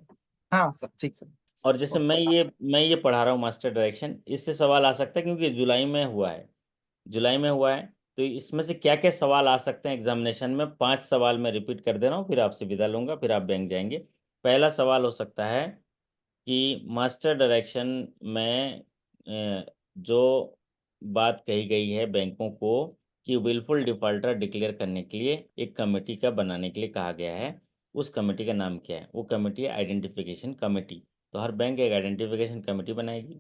हाँ सब ठीक सब। और जैसे ओके। मैं ये पढ़ा रहा हूँ मास्टर डायरेक्शन, इससे सवाल आ सकता है क्योंकि जुलाई में हुआ है, जुलाई में हुआ है। तो इसमें से क्या क्या सवाल आ सकते हैं एग्जामिनेशन में, 5 सवाल मैं रिपीट कर दे रहा हूँ, फिर आपसे विदा लूंगा, फिर आप बैंक जाएंगे। पहला सवाल हो सकता है कि मास्टर डायरेक्शन में जो बात कही गई है बैंकों को कि विलफुल डिफॉल्टर डिक्लेयर करने के लिए एक कमेटी का बनाने के लिए कहा गया है, उस कमेटी का नाम क्या है? वो कमेटी है आइडेंटिफिकेशन कमेटी। तो हर बैंक एक आइडेंटिफिकेशन कमेटी बनाएगी।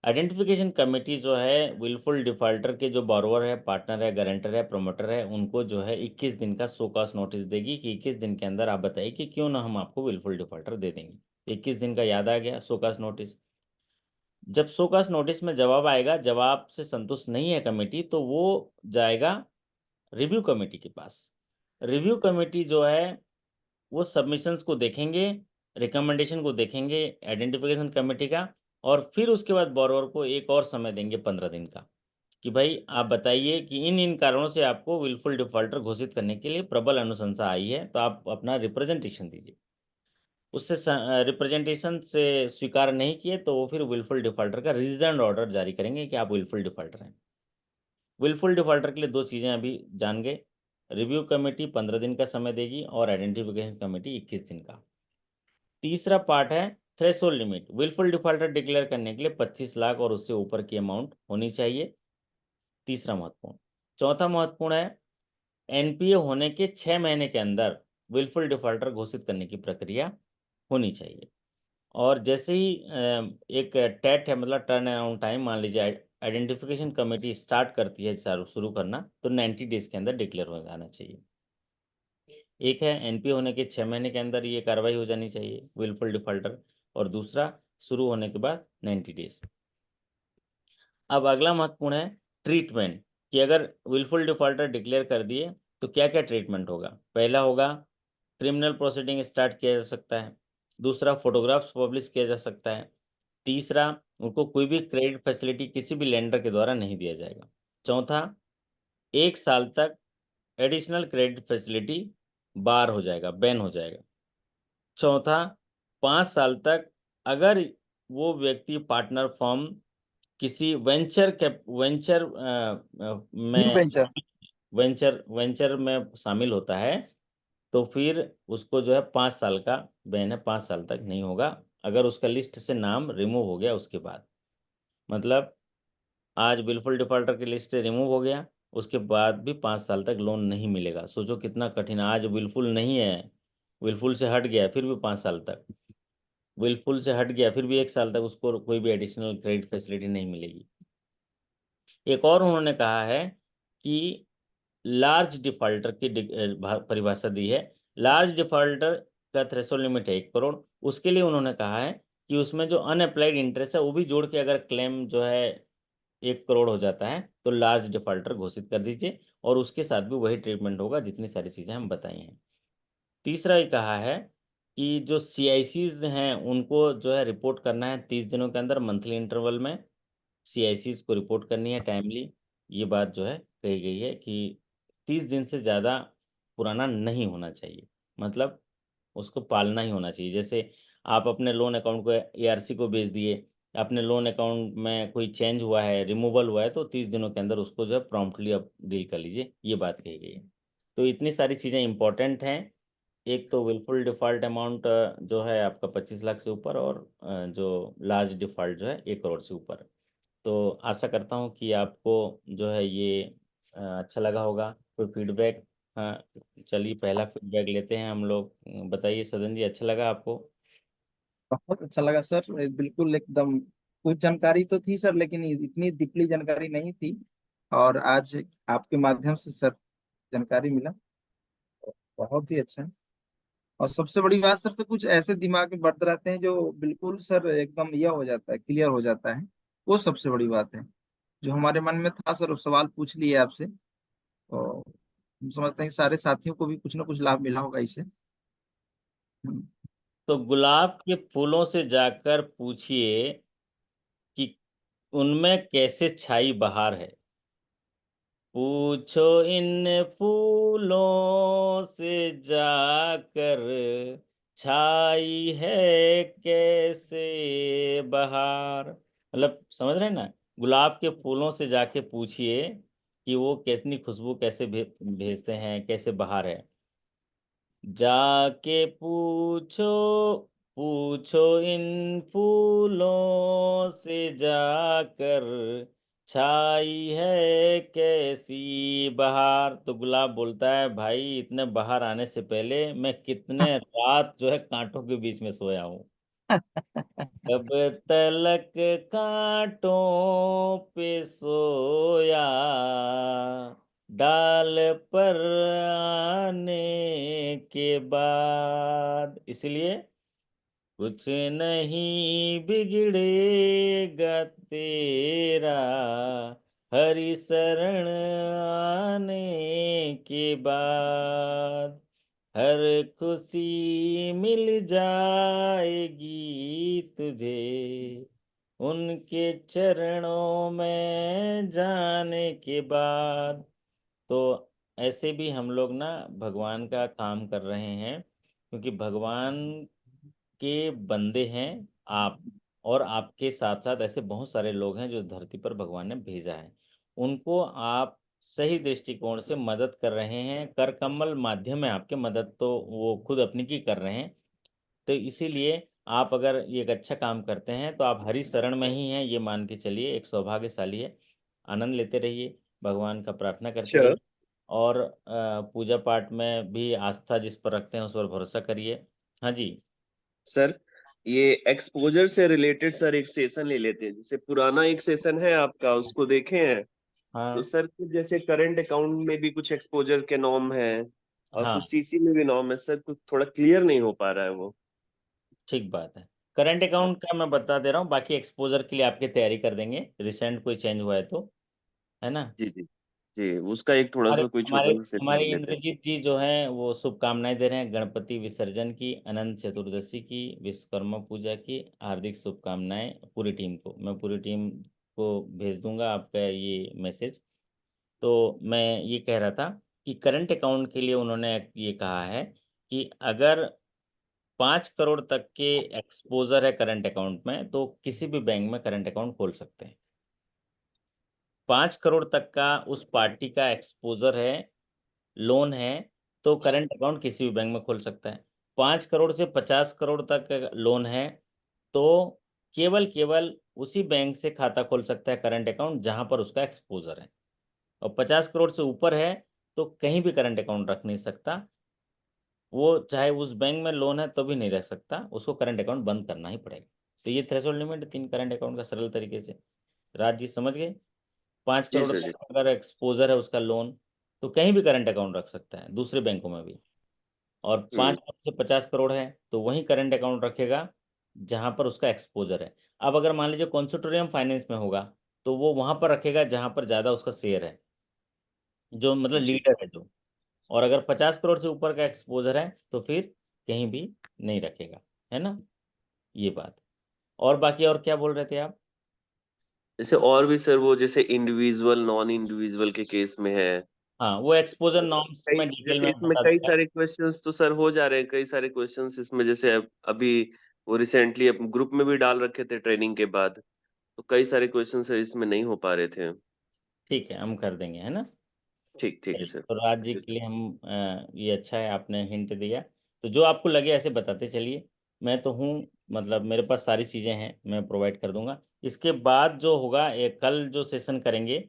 आइडेंटिफिकेशन कमेटी जो है विलफुल डिफॉल्टर के जो बोरोवर है, पार्टनर है, गारंटर है, प्रोमोटर है, उनको जो है 21 दिन का शो कॉज नोटिस देगी कि 21 दिन के अंदर आप बताइए कि क्यों ना हम आपको विलफुल डिफॉल्टर दे देंगे। 21 दिन का याद आ गया शो कॉज नोटिस। जब शो कॉज नोटिस में जवाब आएगा, जवाब से संतुष्ट नहीं है कमेटी, तो वो जाएगा रिव्यू कमेटी के पास। रिव्यू कमेटी जो है वो सबमिशंस को देखेंगे, रिकमेंडेशन को देखेंगे आइडेंटिफिकेशन कमेटी का, और फिर उसके बाद बोरोवर को एक और समय देंगे 15 दिन का, कि भाई आप बताइए कि इन इन कारणों से आपको विलफुल डिफॉल्टर घोषित करने के लिए प्रबल अनुशंसा आई है, तो आप अपना रिप्रेजेंटेशन दीजिए। उससे रिप्रेजेंटेशन से स्वीकार नहीं किए तो वो फिर विलफुल डिफॉल्टर का रीजन ऑर्डर जारी करेंगे कि आप विलफुल डिफॉल्टर हैं। विलफुल डिफॉल्टर के लिए दो चीज़ें अभी जान गए, रिव्यू कमेटी 15 दिन का समय देगी और आइडेंटिफिकेशन कमेटी 21 दिन का। तीसरा पार्ट है threshold limit, wilful defaulter declare करने के लिए 25 लाख और उससे ऊपर की अमाउंट होनी चाहिए, तीसरा महत्वपूर्ण। चौथा महत्वपूर्ण है एनपीए होने के 6 महीने के अंदर विलफुल डिफॉल्टर घोषित करने की प्रक्रिया होनी चाहिए। और जैसे ही एक टेट है, मतलब टर्न अराउंड टाइम, मान लीजिए आइडेंटिफिकेशन कमेटी स्टार्ट करती है शुरू करना, तो 90 डेज के अंदर डिक्लेयर हो जाना चाहिए। एक है एनपीए होने के 6 महीने के अंदर ये कार्रवाई हो जानी चाहिए विलफुल डिफॉल्टर, और दूसरा शुरू होने के बाद 90 डेज। अब अगला महत्वपूर्ण है ट्रीटमेंट, कि अगर विलफुल डिफॉल्टर डिक्लेयर कर दिए तो क्या क्या ट्रीटमेंट होगा। पहला होगा क्रिमिनल प्रोसीडिंग स्टार्ट किया जा सकता है। दूसरा फोटोग्राफ्स पब्लिश किया जा सकता है। तीसरा उनको कोई भी क्रेडिट फैसिलिटी किसी भी लेंडर के द्वारा नहीं दिया जाएगा। चौथा 1 साल तक एडिशनल क्रेडिट फैसिलिटी बार हो जाएगा, बैन हो जाएगा। चौथा 5 साल तक अगर वो व्यक्ति पार्टनर फर्म किसी न्यू में वेंचर। वेंचर में शामिल होता है तो फिर उसको जो है 5 साल का बैन है, 5 साल तक नहीं होगा अगर उसका लिस्ट से नाम रिमूव हो गया उसके बाद। मतलब आज बिल्कुल डिफॉल्टर की लिस्ट से रिमूव हो गया, उसके बाद भी 5 साल तक लोन नहीं मिलेगा। सोचो कितना कठिन है। आज बिल्कुल नहीं है, बिल्कुल से हट गया फिर भी 5 साल तक, बिल्कुल से हट गया फिर भी 1 साल तक उसको कोई भी एडिशनल क्रेडिट फैसिलिटी नहीं मिलेगी। एक और उन्होंने कहा है कि लार्ज डिफॉल्टर की परिभाषा दी है। लार्ज डिफॉल्टर का थ्रेशोल्ड लिमिट है 1 करोड़। उसके लिए उन्होंने कहा है कि उसमें जो अनअप्लाइड इंटरेस्ट है वो भी जोड़ के अगर क्लेम जो है 1 करोड़ हो जाता है तो लार्ज डिफॉल्टर घोषित कर दीजिए, और उसके साथ भी वही ट्रीटमेंट होगा जितनी सारी चीज़ें हम बताई हैं। तीसरा ये कहा है कि जो सीआईसीज हैं उनको जो है रिपोर्ट करना है 30 दिनों के अंदर, मंथली इंटरवल में सीआईसीज को रिपोर्ट करनी है टाइमली। ये बात जो है कही गई है कि 30 दिन से ज़्यादा पुराना नहीं होना चाहिए, मतलब उसको पालना ही होना चाहिए। जैसे आप अपने लोन अकाउंट को एआरसी को बेच दिए, अपने लोन अकाउंट में कोई चेंज हुआ है, रिमूवल हुआ है, तो 30 दिनों के अंदर उसको जो है प्रॉम्प्टली आप डील कर लीजिए, ये बात कही गई है। तो इतनी सारी चीज़ें इंपॉर्टेंट हैं। एक तो विलफुल डिफ़ॉल्ट अमाउंट जो है आपका 25 लाख से ऊपर, और जो लार्ज डिफ़ॉल्ट जो है 1 करोड़ से ऊपर। तो आशा करता हूँ कि आपको जो है ये अच्छा लगा होगा। कोई फीडबैक? हाँ, चलिए पहला फीडबैक लेते हैं हम लोग। बताइए सदन जी, अच्छा लगा आपको? बहुत अच्छा लगा सर, बिल्कुल एकदम। कुछ जानकारी तो थी सर, लेकिन इतनी डीपली जानकारी नहीं थी। और आज आपके माध्यम से सर जानकारी मिला, बहुत ही अच्छा। और सबसे बड़ी बात सर, तो कुछ ऐसे दिमाग में बढ़ते रहते हैं जो बिल्कुल सर एकदम यह हो जाता है, क्लियर हो जाता है। वो सबसे बड़ी बात है। जो हमारे मन में था सर, वो सवाल पूछ लिए आपसे। और हम समझते हैं कि सारे साथियों को भी कुछ ना कुछ लाभ मिला होगा इससे। हम्म। तो गुलाब के फूलों से जाकर पूछिए कि उनमें कैसे छाई बहार है। पूछो इन फूलों से जाकर, छाई है कैसे बहार। मतलब समझ रहे हैं ना? गुलाब के फूलों से जाके पूछिए कि वो कितनी खुशबू कैसे भेजते हैं, कैसे बहार है। जाके पूछो, पूछो इन फूलों से जाकर, छाई है कैसी बहार। तो गुलाब बोलता है, भाई इतने बाहर आने से पहले मैं कितने रात जो है कांटों के बीच में सोया हूँ। कब तलक कांटों पे सोया, डाल पर आने के बाद। इसलिए कुछ नहीं बिगड़ेगा तेरा, हरि शरण आने के बाद। हर खुशी मिल जाएगी तुझे, उनके चरणों में जाने के बाद। तो ऐसे भी हम लोग ना भगवान का काम कर रहे हैं, क्योंकि भगवान के बंदे हैं आप। और आपके साथ साथ ऐसे बहुत सारे लोग हैं जो धरती पर भगवान ने भेजा है। उनको आप सही दृष्टिकोण से मदद कर रहे हैं। कर कमल माध्यम है आपके, मदद तो वो खुद अपनी की कर रहे हैं। तो इसीलिए आप अगर ये एक अच्छा काम करते हैं तो आप हरि शरण में ही हैं, ये मान के चलिए, एक सौभाग्यशाली है। आनंद लेते रहिए, भगवान का प्रार्थना करते अच्छा रहिए। और पूजा पाठ में भी आस्था जिस पर रखते हैं उस पर भरोसा करिए। हाँ जी। सर, ये एक्सपोजर से रिलेटेड सर एक सेशन ले लेते हैं। जैसे पुराना एक सेशन है आपका, उसको देखे हैं। तो हाँ सर कुछ जैसे करंट अकाउंट में भी कुछ एक्सपोजर के नॉर्म है, और हाँ, कुछ सीसी में भी नॉर्म है सर। कुछ थोड़ा क्लियर नहीं हो पा रहा है वो। ठीक बात है। करंट अकाउंट का मैं बता दे रहा हूँ, बाकी एक्सपोजर के लिए आपकी तैयारी कर देंगे, रिसेंट कोई चेंज हुआ है तो। है ना? जी जी जी, उसका एक थोड़ा हमारे सा कोई हमारे छोटा सा सेशन हमारे ले लेते हैं। इंद्रजीत जी जो हैं वो शुभकामनाएं दे रहे हैं, गणपति विसर्जन की, अनंत चतुर्दशी की, विश्वकर्मा पूजा की हार्दिक शुभकामनाएं पूरी टीम को। मैं पूरी टीम को भेज दूंगा आपका ये मैसेज। तो मैं ये कह रहा था कि करंट अकाउंट के लिए उन्होंने ये कहा है कि अगर 5 करोड़ तक के एक्सपोजर है करंट अकाउंट में, तो किसी भी बैंक में करंट अकाउंट खोल सकते हैं। 5 करोड़ तक का उस पार्टी का एक्सपोजर है, लोन है, तो करंट अकाउंट किसी भी बैंक में खोल सकता है। 5 करोड़ से 50 करोड़ तक का लोन है, तो केवल केवल उसी बैंक से खाता खोल सकता है करंट अकाउंट जहां पर उसका एक्सपोजर है। और 50 करोड़ से ऊपर है तो कहीं भी करंट अकाउंट रख नहीं सकता। वो चाहे उस बैंक में लोन है तो भी नहीं रख सकता, उसको करंट अकाउंट बंद करना ही पड़ेगा। तो ये थ्रेशोल्ड लिमिट है 3 करंट अकाउंट का, सरल तरीके से। राज जी समझ गए? पाँच जी करोड़ सर जी। तक अगर एक्सपोजर है उसका लोन, तो कहीं भी करंट अकाउंट रख सकता है, दूसरे बैंकों में भी। और हम्म। 5 से 50 करोड़ है तो वही करंट अकाउंट रखेगा जहां पर उसका एक्सपोजर है। अब अगर मान लीजिए कॉन्सर्टोरियम फाइनेंस में होगा, तो वो वहां पर रखेगा जहां पर ज्यादा उसका शेयर है, जो मतलब जी लीडर है जो। और अगर 50 करोड़ से ऊपर का एक्सपोजर है तो फिर कहीं भी नहीं रखेगा। है ना? ये बात। और बाकी और क्या बोल रहे थे आप? जैसे और भी सर, वो जैसे इंडिविजुअल नॉन इंडिविजुअल के केस में है। हाँ, वो एक्सपोजर तो नॉर्म्स कई, में डिटेल में जैसे इसमें बता कई दूंगा। सारे क्वेश्चंस तो सर हो जा रहे हैं, कई सारे क्वेश्चंस इसमें। जैसे अभी वो रिसेंटली अपने ग्रुप में भी डाल रखे थे ट्रेनिंग के बाद, तो कई सारे क्वेश्चन सर इसमें नहीं हो पा रहे थे। ठीक है, हम कर देंगे, है ना। ठीक ठीक है चलिए, सर। तो राज जी के लिए हम ये अच्छा है, आपने हिंट दिया। तो जो आपको लगे ऐसे बताते चलिए। मैं तो हूँ, मतलब मेरे पास सारी चीज़ें हैं, मैं प्रोवाइड कर दूंगा। इसके बाद जो होगा, कल जो सेशन करेंगे,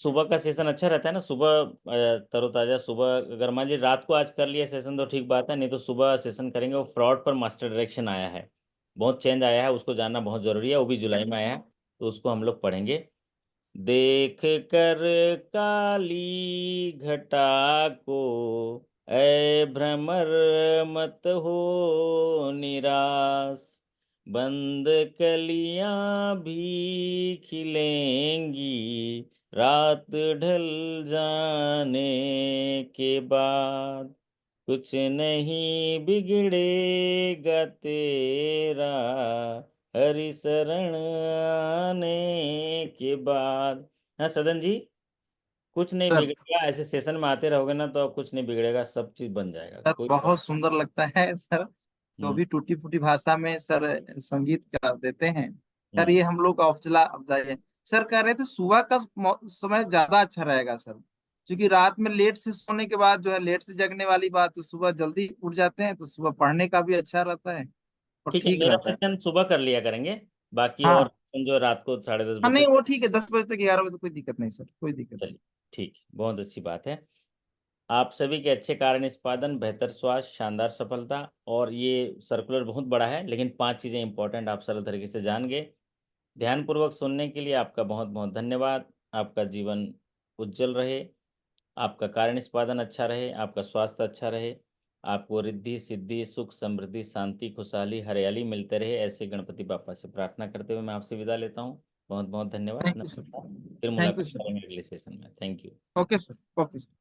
सुबह का सेशन अच्छा रहता है ना, सुबह तरोताज़ा। सुबह अगर मान लीजिए रात को आज कर लिया सेशन तो ठीक बात है, नहीं तो सुबह सेशन करेंगे। वो फ्रॉड पर मास्टर डायरेक्शन आया है, बहुत चेंज आया है, उसको जानना बहुत ज़रूरी है, वो भी जुलाई में आया है, तो उसको हम लोग पढ़ेंगे। देख कर काली घटा को, ऐ भ्रमर मत हो निराश, बंद कलियां भी खिलेंगी रात ढल जाने के बाद, कुछ नहीं बिगड़ेगा तेरा हरि शरण आने के बाद। हाँ सदन जी, कुछ नहीं सर बिगड़ेगा, ऐसे सेशन में आते रहोगे ना तो अब कुछ नहीं बिगड़ेगा, सब चीज बन जाएगा, सर कोई बहुत प्रॉब्लम। सुंदर लगता है सर, जो हम्म। भी टूटी फूटी भाषा में सर संगीत का देते हैं। सर हम्म। ये हम लोग का हौसला अफजाई है। सर कह रहे थे सुबह का समय ज्यादा अच्छा रहेगा सर, क्योंकि रात में लेट से सोने के बाद जो है लेट से जगने वाली बात, तो सुबह जल्दी उठ जाते हैं, तो सुबह पढ़ने का भी अच्छा रहता है और ठीक है, ठीक मेरा रहता है। सेशन सुबह कर लिया करेंगे, बाकी और हाँ सेशन जो रात को 10:30 हाँ, बजे नहीं तक। वो ठीक है, 10 बजे तक 11 बजे कोई दिक्कत नहीं सर, कोई दिक्कत नहीं। चलिए, ठीक है, बहुत अच्छी बात है। आप सभी के अच्छे कार्य निष्पादन, बेहतर स्वास्थ्य, शानदार सफलता। और ये सर्कुलर बहुत बड़ा है, लेकिन 5 चीज़ें इंपॉर्टेंट आप सरल तरीके से जान गए। ध्यानपूर्वक सुनने के लिए आपका बहुत बहुत धन्यवाद। आपका जीवन उज्जवल रहे, आपका कार्य निष्पादन अच्छा रहे, आपका स्वास्थ्य अच्छा रहे, आपको रिद्धि सिद्धि सुख समृद्धि शांति खुशहाली हरियाली मिलते रहे, ऐसे गणपति बापा से प्रार्थना करते हुए मैं आपसे विदा लेता हूँ। बहुत बहुत धन्यवाद, थैंक यू सर। नमस्कार। फिर थैंक यू मुलाकात सर। करेंगे अगले सेशन में। Thank you. Okay sir. Okay.